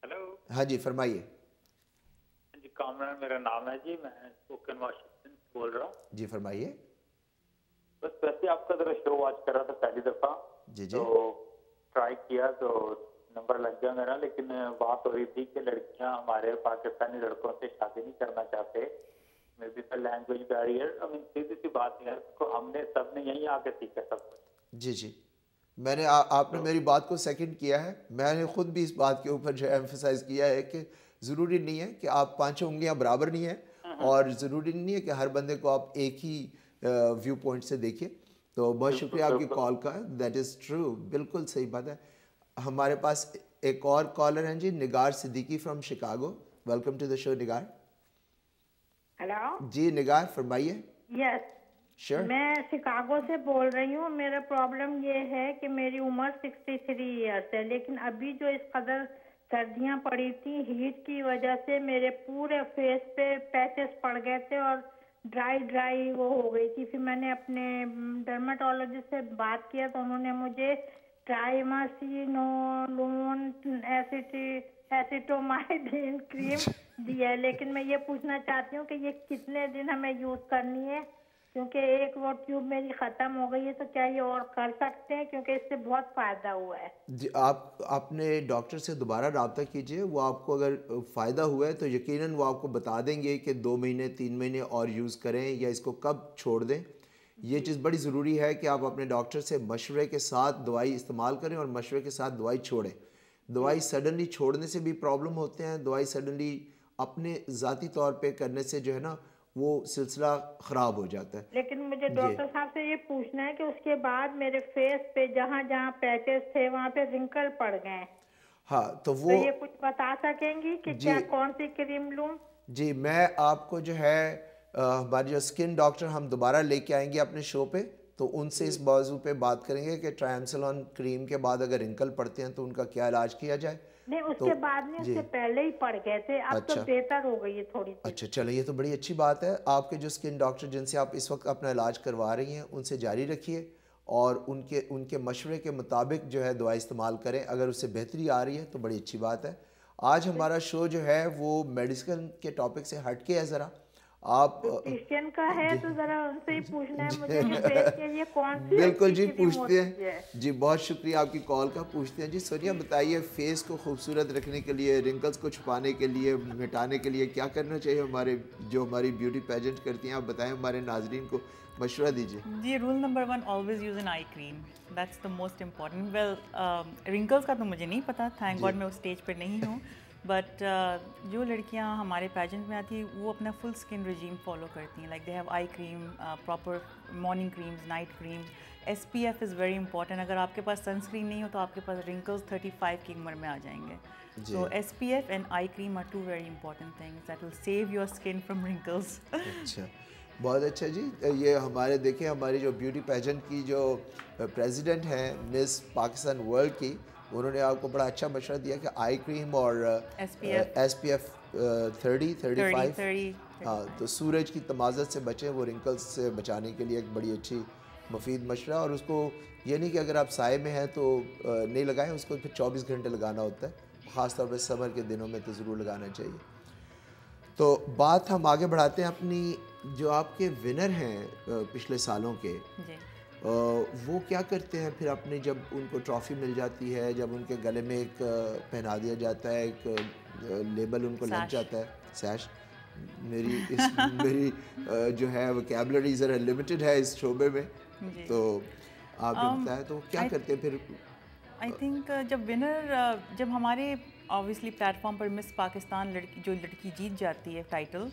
ہیلو. ہاں جی فرمائیے. جی کامران میرا نام ہے جی, میں اسپوکن واشنگٹن سے بول رہا ہوں. جی فرمائیے. بس ویسے آپ کا ذرا شو واچ کر رہا تھا پہلی دفعہ. جی تو ٹرائی کیا تو نمبر لگ گیا میرا, لیکن بات ہو رہی تھی کہ لڑکیاں ہمارے پاکستانی لڑکوں سے شادی نہیں کرنا چاہتے. میں بھی تو لینگویج بیریئر, سیدھی سی بات ہے, ہم نے سب نے یہیں آ کے سیکھا سب کچھ. جی میں نے آپ نے میری بات کو سیکنڈ کیا ہے. میں نے خود بھی اس بات کے اوپر جو ایمفسائز کیا ہے کہ ضروری نہیں ہے کہ آپ 5 انگلیاں برابر نہیں ہیں, اور ضروری نہیں ہے کہ ہر بندے کو آپ ایک ہی ویو پوائنٹ سے دیکھیں. تو بہت شکریہ آپ کی کال کا. دیٹ از ٹرو, بالکل صحیح بات ہے. ہمارے پاس ایک اور کالر ہیں جی, Nigar Siddiqui from Chicago. Welcome to the show Nigar. Hello. جی نگار فرمائیے. یس میں شکاگو سے بول رہی ہوں. میرا پرابلم یہ ہے کہ میری عمر 63 ایئرس ہے, لیکن ابھی جو اس قدر سردیاں پڑی تھی, ہیٹ کی وجہ سے میرے پورے فیس پہ پیچز پڑ گئے تھے اور ڈرائی وہ ہو گئی تھی. پھر میں نے اپنے ڈرمیٹولوجسٹ سے بات کیا تو انہوں نے مجھے ٹرائماسینولون ایسیٹومائڈین کریم دی ہے, لیکن میں یہ پوچھنا چاہتی ہوں کہ یہ کتنے دن ہمیں یوز کرنی ہے, کیونکہ ایک وہ ٹیوب میری ختم ہو گئی ہے. تو کیا یہ اور کر سکتے ہیں, کیونکہ اس سے بہت فائدہ ہوا ہے. جی آپ اپنے ڈاکٹر سے دوبارہ رابطہ کیجئے. وہ آپ کو اگر فائدہ ہوا ہے تو یقیناً وہ آپ کو بتا دیں گے کہ 2 مہینے 3 مہینے اور یوز کریں یا اس کو کب چھوڑ دیں. یہ چیز بڑی ضروری ہے کہ آپ اپنے ڈاکٹر سے مشورے کے ساتھ دوائی استعمال کریں اور مشورے کے ساتھ دوائی چھوڑیں. دوائی سڈنلی چھوڑنے سے بھی پرابلم ہوتے ہیں. دوائی سڈنلی اپنے ذاتی طور پہ کرنے سے جو ہے نا وہ سلسلہ خراب ہو جاتا ہے. لیکن مجھے ڈاکٹر صاحب سے یہ پوچھنا ہے کہ اس کے بعد میرے فیس پہ جہاں جہاں پیچز تھے وہاں پہ رنکل پڑ گئے. ہاں تو وہ یہ کچھ بتا سکیں گی کہ کیا کون سی کریم لوں؟ جی میں آپ کو جو ہے ہماری جو اسکن ڈاکٹر ہم دوبارہ لے کے آئیں گے اپنے شو پہ، تو ان سے اس موضوع پہ بات کریں گے کہ ٹرائمسلون کریم کے بعد اگر رنکل پڑتے ہیں تو ان کا کیا علاج کیا جائے. نہیں اس کے بعد نہیں، اس سے پہلے ہی پڑ گئے تھے، اب تو بہتر ہو گئی ہے تھوڑی سی. اچھا چلے یہ تو بڑی اچھی بات ہے. آپ کے جو اسکن ڈاکٹر جن سے آپ اس وقت اپنا علاج کروا رہی ہیں ان سے جاری رکھیے اور ان کے مشورے کے مطابق جو ہے دوا استعمال کریں. اگر اس سے بہتری آ رہی ہے تو بڑی اچھی بات ہے. آج ہمارا شو جو ہے وہ میڈیسن کے ٹاپک سے ہٹ کے ہے. ذرا آپ کرسچین کا ہے تو ذرا ان سے ہی پوچھنا ہے مجھے کہ فیس کے لیے کون سی بالکل جی پوچھتے ہیں. جی بہت شکریہ آپ کی کال کا. پوچھتے ہیں جی سونیا بتائیے فیس کو خوبصورت رکھنے کے لیے، رنکلز کو چھپانے کے لیے، مٹانے کے لیے کیا کرنا چاہیے؟ ہماری بیوٹی پیجنٹ کرتی ہیں، آپ بتائیں ہمارے ناظرین کو مشورہ دیجیے. جی rule number 1 always use an eye cream, that's the most important. Well wrinkles کا تو مجھے نہیں پتا، تھینک گاڈ میں اس اسٹیج پہ نہیں ہوں. بٹ جو لڑکیاں ہمارے پیجنٹ میں آتی ہیں وہ اپنا فل اسکن رجیم فالو کرتی ہیں. Like they have eye cream, proper morning creams, night creams. S P F is very important. اگر آپ کے پاس سن اسکرین نہیں ہو تو آپ کے پاس رنکلز 35 کی عمر میں آ جائیں گے. So SPF and eye cream are two very important things that will save your skin from wrinkles. اچھا بہت اچھا جی. یہ ہمارے دیکھیں ہماری جو بیوٹی پیجنٹ کی جو پریزیڈنٹ ہیں مس پاکستان ورلڈ کی، انہوں نے آپ کو بڑا اچھا مشورہ دیا کہ آئی کریم اور ایس پی ایف 35 ہاں تو سورج کی تمازت سے بچیں. وہ رنکلز سے بچانے کے لیے ایک بڑی اچھی مفید مشورہ. اور اس کو یہ نہیں کہ اگر آپ سائے میں ہیں تو نہیں لگائیں، اس کو پھر 24 گھنٹے لگانا ہوتا ہے، خاص طور پہ سمر کے دنوں میں تو ضرور لگانا چاہیے. تو بات ہم آگے بڑھاتے ہیں اپنی. جو آپ کے ونر ہیں پچھلے سالوں کے، وہ کیا کرتے ہیں پھر اپنے جب ان کو ٹرافی مل جاتی ہے، جب ان کے گلے میں ایک پہنا دیا جاتا ہے، ایک لیبل ان کو لگ جاتا ہے، سیش. میری جو ہے وکیبلری ذرا لمیٹڈ ہے اس شعبے میں، تو آپ نے بتایا تو کیا کرتے ہیں پھر؟ آئی تھنک جب ہمارے آبویسلی پلیٹ فارم پر مس پاکستان جو لڑکی جیت جاتی ہے ٹائٹل،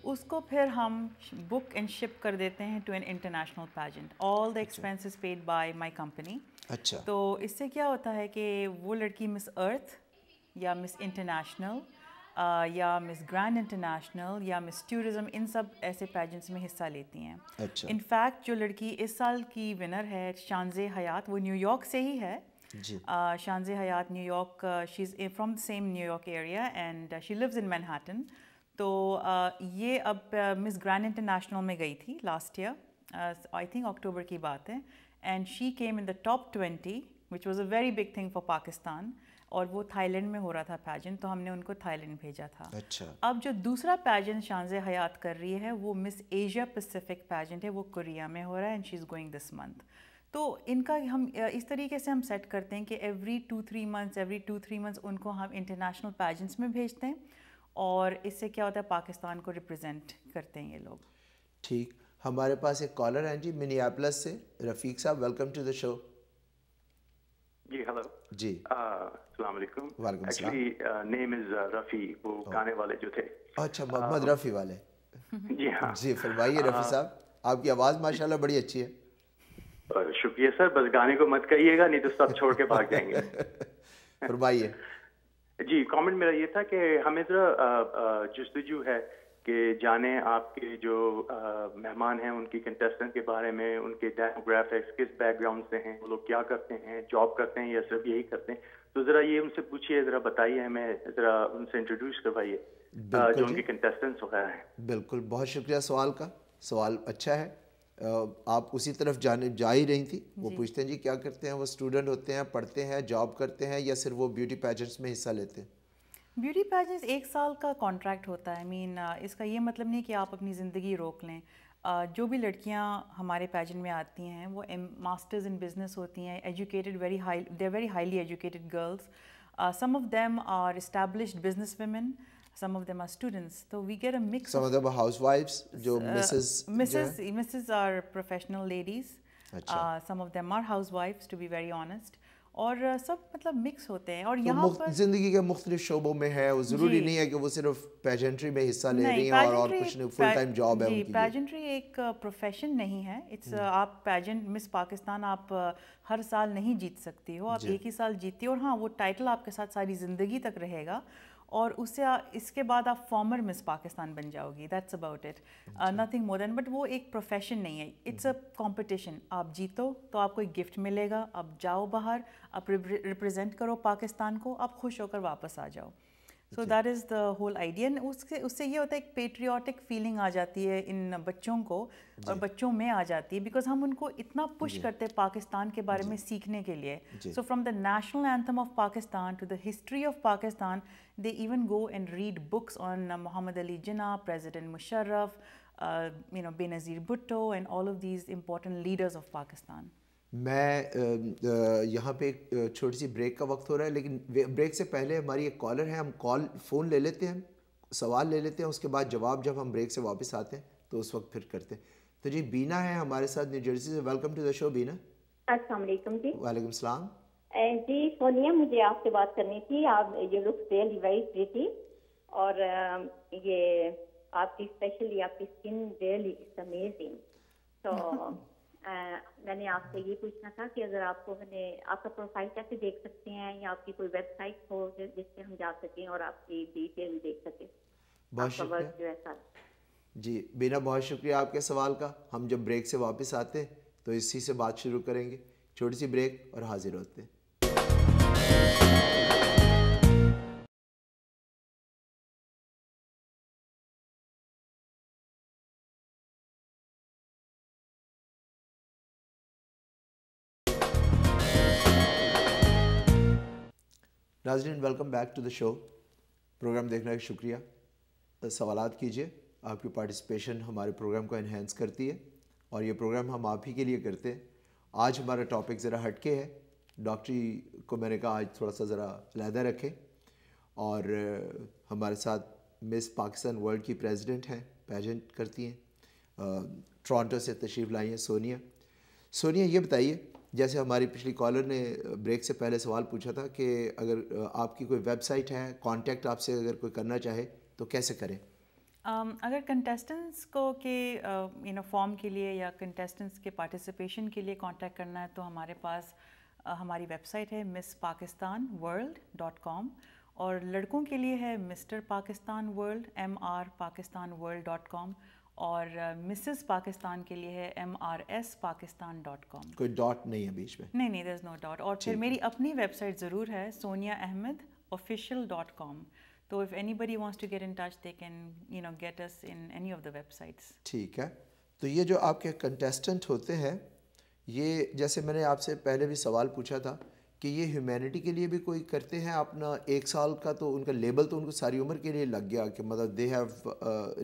اس کو پھر ہم بک اینڈ شپ کر دیتے ہیں to an international pageant. All the expenses paid by my company. اچھا تو اس سے کیا ہوتا ہے کہ وہ لڑکی مس ارتھ یا مس انٹرنیشنل یا مس گرینڈ انٹرنیشنل یا مس ٹورزم، ان سب ایسے پیجنٹس میں حصہ لیتی ہیں. انفیکٹ جو لڑکی اس سال کی ونر ہے شانزے حیات، وہ نیو یارک سے ہی ہے. شانزے حیات new York, she is from same new York area and she leaves in Manhattan. تو یہ اب مس گرینڈ انٹرنیشنل میں گئی تھی لاسٹ ایئر، آئی تھنک اکتوبر کی بات ہے، and she came in the top 20 which was a very big thing for Pakistan. اور وہ تھائی لینڈ میں ہو رہا تھا پیجنٹ، تو ہم نے ان کو تھائی لینڈ بھیجا تھا. اب جو دوسرا پیجنٹ شانزے حیات کر رہی ہے وہ مس ایشیا پیسیفک پیجنٹ ہے، وہ کوریا میں ہو رہا ہے and she is going this month. تو ان کا ہم اس طریقے سے ہم سیٹ کرتے ہیں کہ ایوری 2-3 منتھس ان کو ہم انٹرنیشنل پیجنٹس میں بھیجتے ہیں، اور اس سے کیا ہوتا ہے پاکستان کو ریپرزینٹ کرتے ہیں یہ لوگ. ٹھیک. ہمارے پاس ایک کالر ہیں جی منیاپلس سے، Rafiq Sahab, welcome to the show. جی ہلو. جی السلام علیکم. وعلیکم السلام. ایکچولی نیم از رفیع، وہ گانے والے جو تھے. اچھا محمد رفیع والے. جی ہاں جی فرمائیے رفیع صاحب، آپ کی آواز ماشاءاللہ بڑی اچھی ہے. شکریہ سر، بس گانے کو مت کہیے گا نہیں تو سب چھوڑ کے بھاگ جائیں گے. فرمائیے. جی کامنٹ میرا یہ تھا کہ ہمیں ذرا جستجو ہے کہ جانیں آپ کے جو مہمان ہیں ان کی کنٹیسٹنٹ کے بارے میں، ان کے ڈیموگرافکس کس بیک گراؤنڈ سے ہیں، وہ لوگ کیا کرتے ہیں، جاب کرتے ہیں یا صرف یہی کرتے ہیں. تو ذرا یہ ان سے پوچھیے، ذرا بتائیے ہمیں، ذرا ان سے انٹروڈیوس کروائیے جو ان کے کنٹیسٹنٹس وغیرہ ہیں. بالکل بہت شکریہ سوال کا. سوال اچھا ہے. آپ اسی طرف جا ہی رہی تھی. وہ پوچھتے ہیں جی کیا کرتے ہیں، وہ اسٹوڈنٹ ہوتے ہیں، پڑھتے ہیں، جاب کرتے ہیں، یا صرف وہ بیوٹی پیجنٹس میں حصہ لیتے ہیں؟ بیوٹی پیجنٹس 1 سال کا کانٹریکٹ ہوتا ہے. اس کا یہ مطلب نہیں کہ آپ اپنی زندگی روک لیں. جو بھی لڑکیاں ہمارے پیجنٹ میں آتی ہیں وہ ماسٹرز ان بزنس ہوتی ہیں، educated, they are very highly educated girls. Some of them are established business women, some of them are students, so we get a mix. Some of them are housewives, jo Mrs are professional ladies. Some of them are housewives, to be very honest. اور سب مطلب mix ہوتے ہیں. اور یہاں پر زندگی کے مختلف شعبوں میں ہے, وہ ضروری نہیں ہے کہ وہ صرف پیجنٹری میں حصہ لے رہی ہیں اور کچھ نہیں, فل ٹائم جاب ہے ان کی. پیجنٹری ایک پروفیشن نہیں ہے. اٹس آپ پیجنٹ مس پاکستان آپ ہر سال نہیں جیت سکتی ہو, آپ ایک ہی سال جیتتی ہو, اور ہاں وہ ٹائٹل آپ کے ساتھ ساری زندگی تک رہے گا, اور اس سے اس کے بعد آپ فارمر مس پاکستان بن جاؤ گی. That's about it, nothing more than. But وہ ایک پروفیشن نہیں ہے, اٹس اے کمپٹیشن. آپ جیتو تو آپ کو ایک گفٹ ملے گا, آپ جاؤ باہر, آپ ریپرزینٹ کرو پاکستان کو, آپ خوش ہو کر واپس آ جاؤ. So that is the whole idea. اس سے یہ ہوتا ہے ایک پیٹریوٹک فیلنگ آ جاتی ہے ان بچوں کو, اور بچوں میں آ جاتی ہے, بیکاز ہم ان کو اتنا پش کرتے ہیں پاکستان کے بارے میں سیکھنے کے لیے. So from the national anthem of Pakistan to the history of Pakistan, they even go and read books on Muhammad Ali Jinnah, President Musharraf, Benazir Bhutto, and all of these important leaders of Pakistan. میں یہاں پہ ایک چھوٹی سی break کا وقت ہو رہا ہے, لیکن بریک سے پہلے ہماری ایک کالر ہے, ہم فون لے لیتے ہیں, سوال لے لیتے ہیں, اس کے بعد جواب جب ہم بریک سے واپس آتے ہیں تو اس وقت پھر کرتے ہیں. تو جی بینا ہے ہمارے ساتھ نیو جرسی سے. ویلکم ٹو دا شو بینا. السلام علیکم. جی وعلیکم السلام. جی سونیا, مجھے آپ سے بات کرنی تھی. آپ you look really very pretty, اور یہ آپ کی اسپیشلی آپ کی اسکن ریئلی اٹس امیزنگ. تو میں نے آپ سے یہ پوچھنا تھا کہ اگر آپ کو آپ کا پروفائل کیسے دیکھ سکتے ہیں, یا آپ کی کوئی ویب سائٹ ہو جس پہ ہم جا سکیں اور آپ کی ڈیٹیل دیکھ سکیں. بہت شکریہ جی بینا, بہت شکریہ آپ کے سوال کا. ہم جب بریک سے واپس آتے ہیں تو اسی سے بات شروع کریں گے. چھوٹی سی بریک اور حاضر ہوتے ہیں. ناظرین welcome back to the show. Programme دیکھنے کا شکریہ. سوالات کیجیے, آپ کی پارٹیسپیشن ہمارے پروگرام کو انہینس کرتی ہے, اور یہ پروگرام ہم آپ ہی کے لیے کرتے ہیں. آج ہمارا ٹاپک ذرا ہٹ کے ہے. ڈاکٹری کو میں نے کہا آج تھوڑا سا ذرا علیحدہ رکھیں, اور ہمارے ساتھ مس پاکستان ورلڈ کی پریزیڈنٹ ہیں, پیجنٹ کرتی ہیں, ٹورانٹو سے تشریف لائی ہیں سونیا. سونیا یہ بتائیے, جیسے ہماری پچھلی کالر نے بریک سے پہلے سوال پوچھا تھا کہ اگر آپ کی کوئی ویب سائٹ ہے, کانٹیکٹ آپ سے اگر کوئی کرنا چاہے تو کیسے کریں؟ اگر کنٹیسٹنٹس کو کہ فارم کے لیے یا کنٹیسٹنٹس کے پارٹیسپیشن کے لیے کانٹیکٹ کرنا ہے تو ہمارے پاس ہماری ویب سائٹ ہے misspakistanworld.com, اور لڑکوں کے لیے ہے مسٹر پاکستان ورلڈ mrpakistanworld.com, اور مسز پاکستان کے لیے ہے mrspakistan.com. کوئی ڈاٹ نہیں ہے بیچ میں؟ نہیں, دیر از نو ڈاٹ. اور پھر میری اپنی ویب سائٹ ضرور ہے soniaahmedofficial.com. تو if anybody wants to get in touch they can get us in any of the websites. ٹھیک ہے. تو یہ جو آپ کے کنٹیسٹنٹ ہوتے ہیں, یہ جیسے میں نے آپ سے پہلے بھی سوال پوچھا تھا کہ یہ ہیومینٹی کے لیے بھی کوئی کرتے ہیں اپنا 1 سال کا, تو ان کا لیبل تو ان کو ساری عمر کے لیے لگ گیا کہ مطلب they have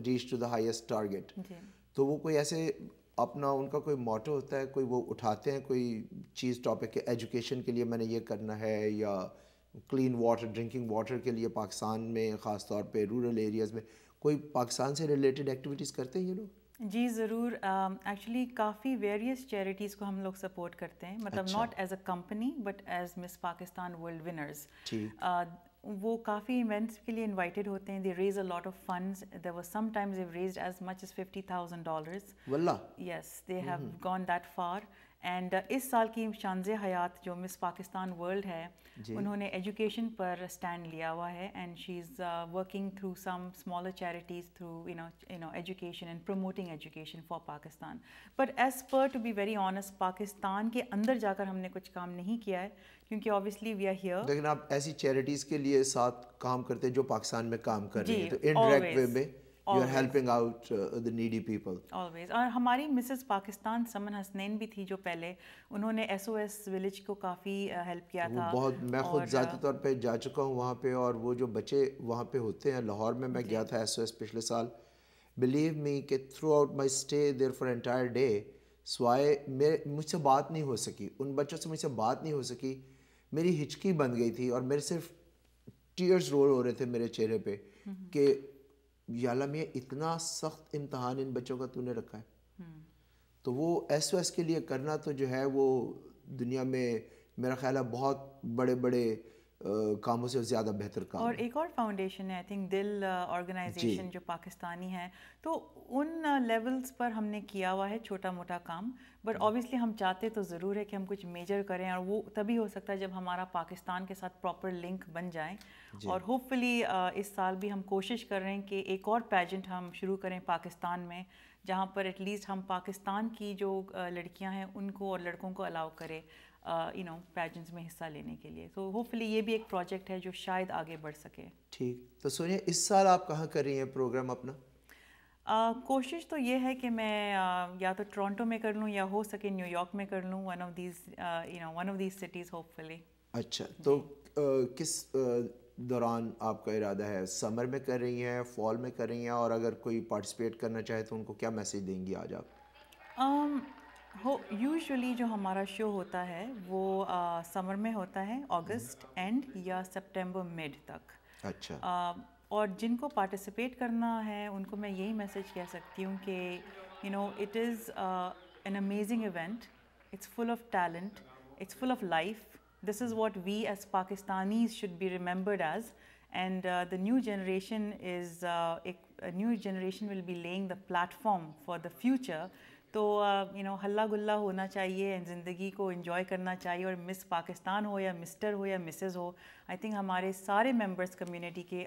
reach to the highest target. تو وہ کوئی ایسے اپنا ان کا کوئی موٹو ہوتا ہے, کوئی وہ اٹھاتے ہیں کوئی چیز ٹاپک کہ ایجوکیشن کے لیے میں نے یہ کرنا ہے, یا کلین واٹر ڈرنکنگ واٹر کے لیے پاکستان میں خاص طور پہ رورل ایریاز میں کوئی پاکستان سے ریلیٹڈ ایکٹیویٹیز کرتے ہیں یہ لوگ؟ جی ضرور. ایکچولی کافی ویریس چیریٹیز کو ہم لوگ سپورٹ کرتے ہیں, مطلب not as a company but as Miss Pakistan World winners. وہ کافی ایونٹس کے لیے انوائٹیڈ ہوتے ہیں. They raise a lot of funds. There was some times they raised as much as $50,000. واللہ yes, they have gone that far. And اس سال کی شانزِ حیات جو مس پاکستان ورلڈ ہے, انہوں نے ایجوکیشن پر اسٹینڈ لیا ہوا ہے, and she is working through some smaller charities through education and promoting education for Pakistan. But as per to be very honest, Pakistan کے اندر جا کر ہم نے کچھ کام نہیں کیا ہے, کیونکہ obviously we are here. لیکن آپ ایسی چیریٹیز کے لیے ساتھ کام کرتے ہیں جو پاکستان میں کام کر رہی ہیں, تو انڈائریکٹ وے میں you are helping out the needy people. Always. اور ہماری مسز پاکستان سمن حسنین بھی تھی جو پہلے انہوں نے SOS ولیج کو کافی ہیلپ کیا تھا. بہت, میں خود ذاتی طور پہ جا چکا ہوں وہاں پہ, اور وہ جو بچے وہاں پہ ہوتے ہیں, لاہور میں گیا تھا SOS پچھلے سال. بلیو می کہ through out my stay there for entire day, سوائے مجھ سے بات نہیں ہو سکی, ان بچوں سے مجھ سے بات نہیں ہو سکی, میری ہچکی بن گئی تھی, اور میرے صرف ٹیئرز رول ہو رہے تھے میرے چہرے پہ کہ یا اللہ میں اتنا سخت امتحان ان بچوں کا تو نے رکھا ہے. تو وہ SOS کے لیے کرنا تو جو ہے وہ دنیا میں میرا خیال ہے بہت بڑے بڑے کاموں سے زیادہ بہتر کام. اور ایک اور فاؤنڈیشن ہے آئی تھنک دل آرگنائزیشن جو پاکستانی ہے, تو ان لیولز پر ہم نے کیا ہوا ہے چھوٹا موٹا کام, بٹ اوبیسلی ہم چاہتے تو ضرور ہے کہ ہم کچھ میجر کریں, اور وہ تبھی ہو سکتا ہے جب ہمارا پاکستان کے ساتھ پراپر لنک بن جائیں. اور ہوپ فلی اس سال بھی ہم کوشش کر رہے ہیں کہ ایک اور پیجنٹ ہم شروع کریں پاکستان میں, جہاں پر ایٹ لیسٹ ہم پاکستان کی جو لڑکیاں ہیں ان کو اور لڑکوں کو الاؤ کرے پیجنٹس میں حصہ لینے کے لیے. تو ہوپ فلی یہ بھی ایک پروجیکٹ ہے جو شاید آگے بڑھ سکے. ٹھیک, تو سونیا اس سال آپ کہاں کر رہی ہیں پروگرام اپنا؟ کوشش تو یہ ہے کہ میں یا تو ٹورانٹو میں کر لوں یا ہو سکے نیو یارک میں کر لوں, one of these cities hopefully. اچھا, تو کس دوران آپ کا ارادہ ہے؟ سمر میں کر رہی ہیں, فال میں کر رہی ہیں, اور اگر کوئی پارٹیسپیٹ کرنا چاہے تو ان کو کیا میسیج دیں گی آج آپ؟ یوزولی جو ہمارا شو ہوتا ہے وہ سمر میں ہوتا ہے, اگست اینڈ یا سپٹمبر مڈ تک. اچھا, اور جن کو پارٹیسپیٹ کرنا ہے ان کو میں یہی میسیج کہہ سکتی ہوں کہ it is an amazing event, it's full of talent, it's full of life. This is what we as Pakistanis should be remembered as, and the new generation will be laying the platform for the future. تو ہلا گلا ہونا چاہیے, زندگی کو enjoy کرنا چاہیے, اور مس پاکستان ہو یا مسٹر ہو یا مسز ہو, آئی تھنک ہمارے سارے ممبرس کمیونٹی کے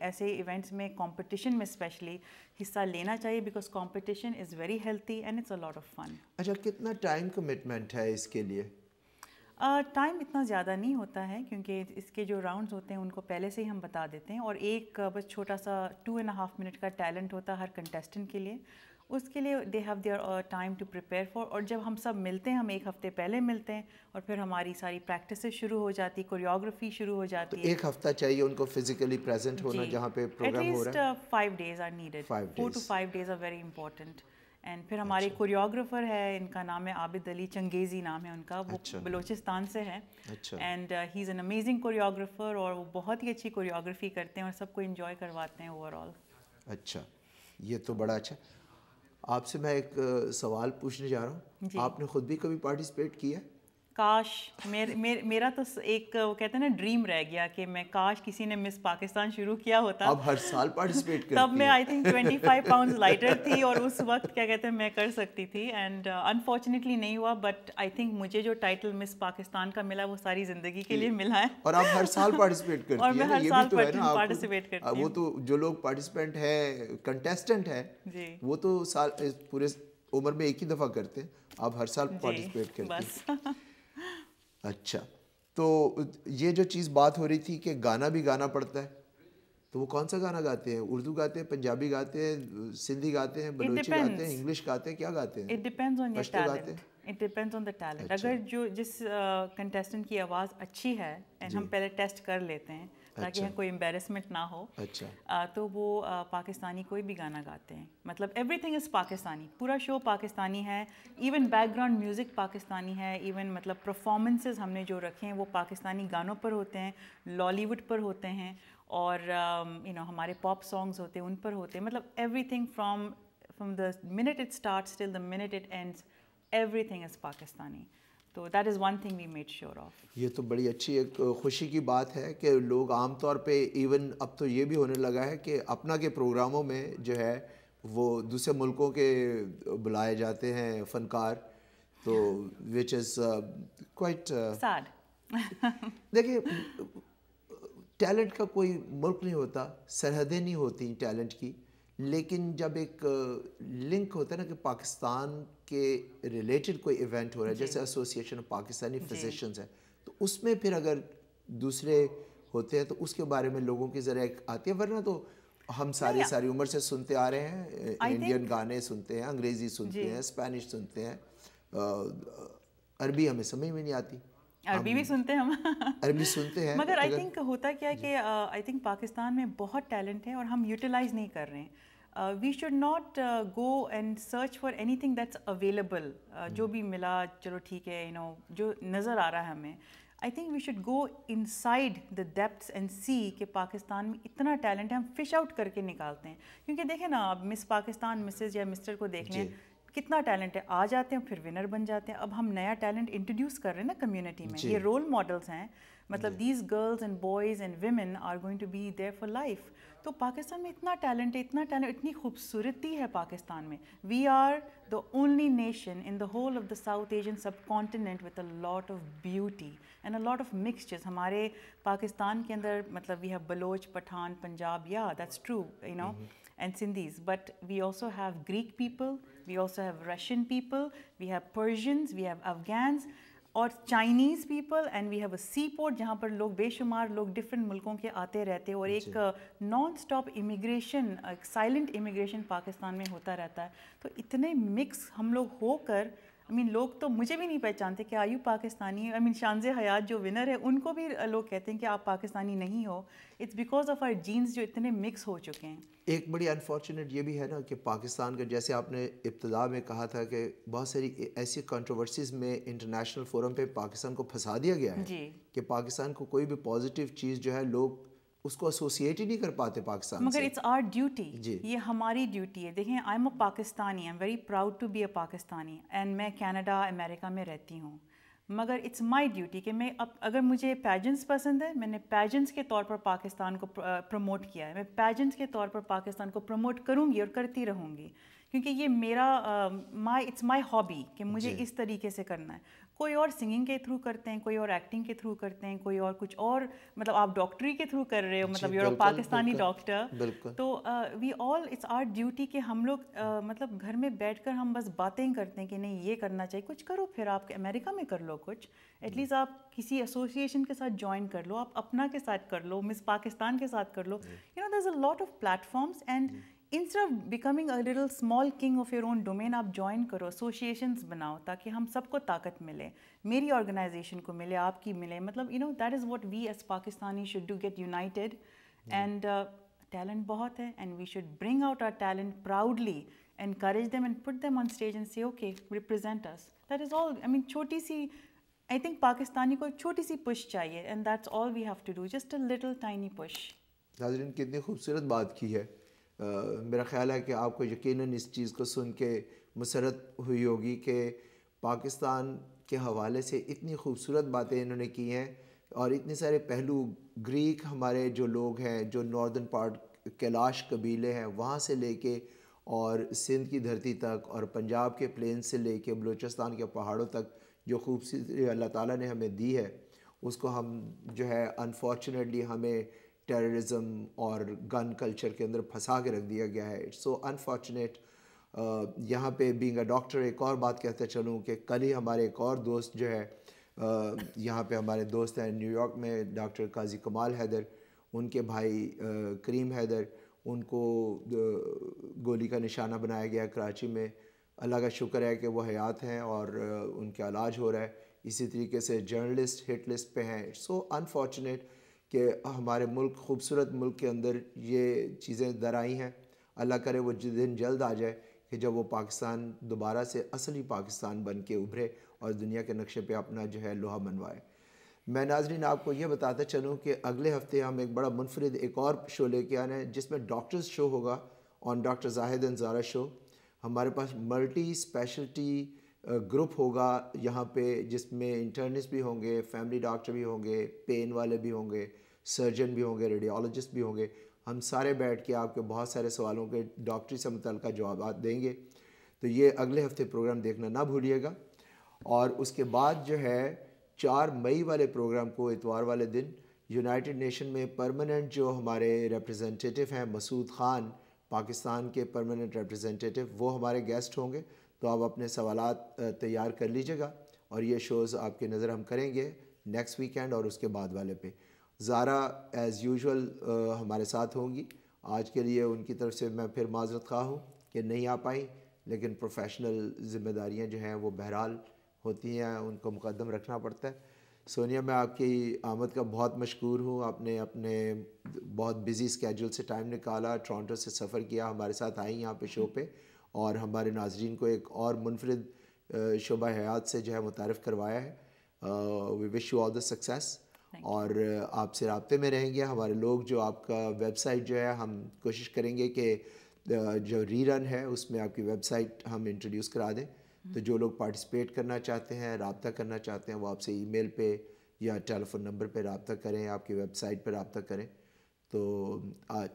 ایسے ایونٹس میں کمپٹیشن میں اسپیشلی حصہ لینا چاہیے, because competition is very healthy and it's a lot of fun. اچھا, کتنا ٹائم کمٹمنٹ ہے اس کے لیے؟ ٹائم اتنا زیادہ نہیں ہوتا ہے, کیونکہ اس کے جو راؤنڈز ہوتے ہیں ان کو پہلے سے ہی ہم بتا دیتے ہیں, اور ایک بس چھوٹا سا 2.5 منٹ کا ٹیلنٹ ہوتا ہے ہر کنٹیسٹنٹ کے لیے. اس کے لیے they have their time to prepare for. اور جب ہم سب ملتے ہیں, ہم ایک ہفتے پہلے ملتے ہیں, اور پھر ہماری ساری پریکٹسز شروع ہو جاتی, کوریوگرافی شروع ہو جاتی ہے. ایک ہفتہ چاہیے ان کو فزیکلی پریزنٹ ہونا جہاں پہ پروگرام ہو رہا ہے. At least 5 days are needed. 4 to 5 days are very important. And پھر ہمارے کوریوگرافر ہے, ان کا نام ہے عابد علی چنگیزی نام ہے ان کا, وہ بلوچستان سے ہے, and he is an amazing choreographer, اور وہ بہت ہی اچھی کوریوگرافی کرتے ہیں اور سب کو انجوائے کرواتے ہیں اوور آل. اچھا, یہ تو بڑا اچھا. آپ سے میں ایک سوال پوچھنے جا رہا ہوں, آپ نے خود بھی کبھی پارٹیسپیٹ کیا ہے؟ کاش میرا تو ایک وہ کہتے ہیں نا ڈریم رہ گیا کہ میں کاش کسی نے مس پاکستان شروع کیا ہوتا. اب ہر سال پارٹیسپیٹ کرتی تب میں آئی تھنک 25 pounds لائٹر تھی, اور اس وقت کیا کہتے ہیں میں کر سکتی تھی, اینڈ انفارچونیٹلی نہیں ہوا. بٹ آئی تھنک مجھے جو ٹائٹل مس پاکستان کا ملا وہ ساری زندگی کے لیے ملا ہے. اور آپ ہر سال پارٹیسپیٹ کرتی ہیں؟ اور میں ہر سال پارٹیسپیٹ کرتی ہوں. وہ تو جو لوگ پارٹیسپینٹ ہے, کنٹیسٹنٹ ہے, وہ تو سال پورے عمر میں ایک ہی دفعہ کرتے ہیں, آپ ہر سال پارٹیسپیٹ کرتی ہیں. اچھا, تو یہ جو چیز بات ہو رہی تھی کہ گانا بھی گانا پڑتا ہے, تو وہ کون سا گانا گاتے ہیں؟ اردو گاتے ہیں, پنجابی گاتے ہیں, سندھی گاتے ہیں, بلوچی گاتے ہیں, انگلش گاتے ہیں, کیا گاتے ہیں؟ It depends on your talent. It depends on the talent. اگر جس کنٹیسٹنٹ کی آواز اچھی ہے, ہم پہلے ٹیسٹ کر لیتے ہیں تاکہ کوئی امبیرسمنٹ نہ ہو, تو وہ پاکستانی کوئی بھی گانا گاتے ہیں. مطلب ایوری تھنگ از پاکستانی, پورا شو پاکستانی ہے, even back ground music Pakistani ہے, ایون مطلب پرفارمنسز ہم نے جو رکھے ہیں وہ پاکستانی گانوں پر ہوتے ہیں, لالی ووڈ پر ہوتے ہیں, اور ہمارے پاپ سانگز ہوتے ہیں ان پر ہوتے ہیں. مطلب everything from the minute it starts till the minute it ends, everything is Pakistani. تو that is one thing we made sure of. یہ تو بڑی اچھی ایک خوشی کی بات ہے کہ لوگ عام طور پہ ایون اب تو یہ بھی ہونے لگا ہے کہ اپنا کے پروگراموں میں جو ہے وہ دوسرے ملکوں کے بلائے جاتے ہیں فنکار, تو وچ از کوائٹ سیڈ. دیکھیں, ٹیلنٹ کا کوئی ملک نہیں ہوتا, سرحدیں نہیں ہوتی ٹیلنٹ کی, لیکن جب ایک لنک ہوتا ہے نا کہ پاکستان کے ریلیٹڈ کوئی ایونٹ ہو رہا ہے, جیسے ایسوسیشن آف پاکستانی فزیشینز ہے, تو اس میں پھر اگر دوسرے ہوتے ہیں تو اس کے بارے میں لوگوں کی ذرا ایک آتی ہے. ورنہ تو ہم ساری عمر سے سنتے آ رہے ہیں, انڈین گانے سنتے ہیں, انگریزی سنتے ہیں, اسپینش سنتے ہیں, عربی ہمیں سمجھ میں نہیں آتی, عربی بھی سنتے ہیں ہم, عربی سنتے ہیں. مگر آئی تھنک ہوتا کیا ہے کہ آئی تھنک پاکستان میں بہت ٹیلنٹ ہے اور ہم یوٹیلائز نہیں کر رہے ہیں. We should not go and search for anything that's available. جو بھی ملا چلو ٹھیک ہے, جو نظر آ رہا ہے ہمیں, I think we should go inside the depths and see کہ پاکستان میں اتنا ٹیلنٹ ہے, ہم فش آؤٹ کر کے نکالتے ہیں. کیونکہ دیکھیں نا, اب مس پاکستان مسز یا مسٹر کو دیکھ لیں, کتنا ٹیلنٹ ہے, آ جاتے ہیں پھر ونر بن جاتے ہیں. اب ہم نیا ٹیلنٹ انٹروڈیوس کر رہے ہیں نا کمیونٹی میں, یہ رول ماڈلس ہیں, مطلب these girls and boys and women are going to be there for life. تو پاکستان میں اتنا ٹیلنٹ ہے, اتنی خوبصورتی ہے پاکستان میں. We are the only nation in the whole of the South Asian subcontinent with a lot of beauty and a lot of mixtures. ہمارے پاکستان کے اندر مطلب we have Baloch, Pathan, Punjab, yeah that's true, you know, and Sindhis, but we also have Greek people, we also have Russian people, we have Persians, we have Afghans اور Chinese people, and we have a seaport جہاں پر لوگ بے شمار لوگ different ملکوں کے آتے رہتے ہیں, اور ایک non stop immigration, silent immigration Pakistan میں ہوتا رہتا ہے. تو اتنے مکس ہم لوگ ہو کر, آئی مین لوگ تو مجھے بھی نہیں پہچانتے کہ آیو پاکستانی. آئی مین شانز حیات جو ونر ہے ان کو بھی لوگ کہتے ہیں کہ آپ پاکستانی نہیں ہو. It's because of our genes جو اتنے مکس ہو چکے ہیں. ایک بڑی انفارچونیٹ یہ بھی ہے نا کہ پاکستان کا, جیسے آپ نے ابتدا میں کہا تھا کہ بہت ساری ایسی کنٹروورسیز میں انٹرنیشنل فورم پہ پاکستان کو پھنسا دیا گیا ہے کہ پاکستان کو کوئی بھی پازیٹیو چیز جو ہے لوگ اس کو ایسوسیٹ ہی نہیں کر پاتے پاکستان سے. مگر اٹس آر ڈیوٹی, یہ ہماری ڈیوٹی ہے. دیکھیں I am a Pakistani, I am very proud to be a Pakistani, and میں کینیڈا امریکہ میں رہتی ہوں. مگر اٹس مائی ڈیوٹی کہ میں اب اگر مجھے پیجنٹس پسند ہے, میں نے پیجنٹس کے طور پر پاکستان کو پروموٹ کیا ہے, میں پیجنٹس کے طور پر پاکستان کو پروموٹ کروں گی اور کرتی رہوں گی, کیونکہ یہ میرا اٹس مائی ہابی کہ مجھے اس طریقے سے کرنا ہے. کوئی اور سنگنگ کے تھرو کرتے ہیں, کوئی اور ایکٹنگ کے تھرو کرتے ہیں, کوئی اور کچھ اور, مطلب آپ ڈاکٹری کے تھرو کر رہے ہو, مطلب یو آر پاکستانی ڈاکٹر. تو we all it's our duty کہ ہم لوگ مطلب گھر میں بیٹھ کر ہم بس باتیں کرتے ہیں کہ نہیں یہ کرنا چاہیے. کچھ کرو, پھر آپ امریکہ میں کر لو کچھ, ایٹ لیسٹ آپ کسی ایسوسیشن کے ساتھ جوائن کر لو, آپ اپنا کے ساتھ کر لو, مس پاکستان کے ساتھ کر لو. You know there is a lot of platforms, and instead of becoming a little small king of your own domain, آپ جوائن کرو, ایسوسیشنز بناؤ تاکہ ہم سب کو طاقت ملے, میری آرگنائزیشن کو ملے, آپ کی ملے. مطلب you know that is what we as Pakistani should do, get united. And talent بہت ہے, and we should bring out our talent proudly, encourage them and put them on stage and say okay represent us. That is all. I mean چھوٹی سی, I think Pakistani کو ایک چھوٹی سی push چاہیے, and that's all we have to do, just a little tiny push. ناظرین کتنی خوبصورت بات کی ہے. میرا خیال ہے کہ آپ کو یقیناً اس چیز کو سن کے مسرت ہوئی ہوگی کہ پاکستان کے حوالے سے اتنی خوبصورت باتیں انہوں نے کی ہیں, اور اتنے سارے پہلو. گریک ہمارے جو لوگ ہیں جو ناردرن پارٹ کیلاش قبیلے ہیں وہاں سے لے کے اور سندھ کی دھرتی تک, اور پنجاب کے پلین سے لے کے بلوچستان کے پہاڑوں تک جو خوبصورتی اللہ تعالیٰ نے ہمیں دی ہے, اس کو ہم جو ہے انفارچونیٹلی ہمیں ٹیررزم اور گن کلچر کے اندر پھنسا کے رکھ دیا گیا ہے. It's so unfortunate. یہاں پہ بینگ اے ڈاکٹر ایک اور بات کہتے چلوں کہ کل ہی ہمارے ایک اور دوست جو ہے یہاں پہ ہمارے دوست ہیں نیو یارک میں, ڈاکٹر قاضی کمال حیدر, ان کے بھائی کریم حیدر, ان کو گولی کا نشانہ بنایا گیا کراچی میں. اللہ کا شکر ہے کہ وہ حیات ہیں اور ان کا علاج ہو رہا ہے. اسی طریقے سے جرنلسٹ ہٹ لسٹ پہ ہیں. اٹس سو انفارچونیٹ کہ ہمارے ملک, خوبصورت ملک کے اندر یہ چیزیں در آئی ہیں. اللہ کرے وہ دن جلد آ جائے کہ جب وہ پاکستان دوبارہ سے اصلی پاکستان بن کے ابھرے اور دنیا کے نقشے پہ اپنا جو ہے لوہا منوائے. میں ناظرین آپ کو یہ بتاتا چلوں کہ اگلے ہفتے ہم ایک بڑا منفرد ایک اور شو لے کے آنا ہے جس میں ڈاکٹرز شو ہوگا آن ڈاکٹر زاہد اینڈ زارا شو. ہمارے پاس ملٹی اسپیشلٹی گروپ ہوگا یہاں پہ, جس میں انٹرنسٹ بھی ہوں گے, فیملی ڈاکٹر بھی ہوں گے, پین والے بھی ہوں گے, سرجن بھی ہوں گے, ریڈیولوجسٹ بھی ہوں گے. ہم سارے بیٹھ کے آپ کے بہت سارے سوالوں کے ڈاکٹری سے متعلقہ جوابات دیں گے. تو یہ اگلے ہفتے پروگرام دیکھنا نہ بھولیے گا. اور اس کے بعد جو ہے 4 مئی والے پروگرام کو, اتوار والے دن, یونائٹڈ نیشن میں پرماننٹ جو ہمارے ریپرزنٹیٹیو ہیں مسعود خان, پاکستان کے پرماننٹ ریپرزنٹیٹیو, وہ ہمارے گیسٹ ہوں گے. تو آپ اپنے سوالات تیار کر لیجیے گا, اور یہ شوز آپ کی نظر ہم کریں گے نیکسٹ ویکینڈ اور اس کے بعد والے پہ. زارا ایز یوزول ہمارے ساتھ ہوں گی. آج کے لیے ان کی طرف سے میں پھر معذرت خواہ ہوں کہ نہیں آ پائیں, لیکن پروفیشنل ذمہ داریاں جو ہیں وہ بہرحال ہوتی ہیں, ان کو مقدم رکھنا پڑتا ہے. سونیا میں آپ کی آمد کا بہت مشکور ہوں. آپ نے اپنے بہت بزی اسکیجول سے ٹائم نکالا, ٹورانٹو سے سفر کیا, ہمارے ساتھ آئیں یہاں پہ شو پہ, اور ہمارے ناظرین کو ایک اور منفرد شعبہ حیات سے جو ہے متعارف کروایا ہے. وی wish you all the success, اور آپ سے رابطے میں رہیں گے. ہمارے لوگ جو آپ کا ویب سائٹ جو ہے ہم کوشش کریں گے کہ جو ری رن ہے اس میں آپ کی ویب سائٹ ہم انٹروڈیوس کرا دیں, تو جو لوگ پارٹیسپیٹ کرنا چاہتے ہیں, رابطہ کرنا چاہتے ہیں, وہ آپ سے ای میل پہ یا ٹیلی فون نمبر پہ رابطہ کریں, آپ کی ویب سائٹ پہ رابطہ کریں. تو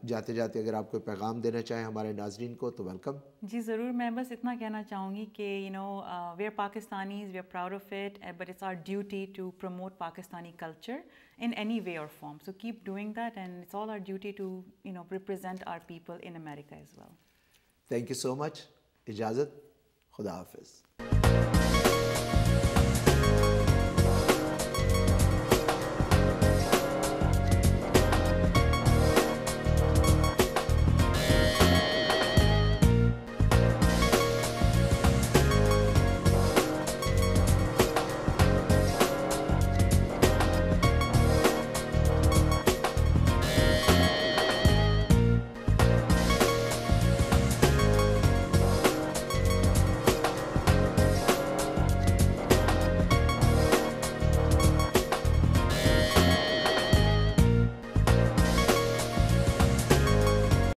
جاتے جاتے اگر آپ کوئی پیغام دینا چاہیں ہمارے ناظرین کو تو ویلکم. جی ضرور, میں بس اتنا کہنا چاہوں گی کہ we are Pakistanis, we are proud of it, but it's our duty to promote Pakistani culture in any way or form. So keep doing that, and it's all our duty to represent our people in America as well. Thank you so much. اجازت, خدا حافظ.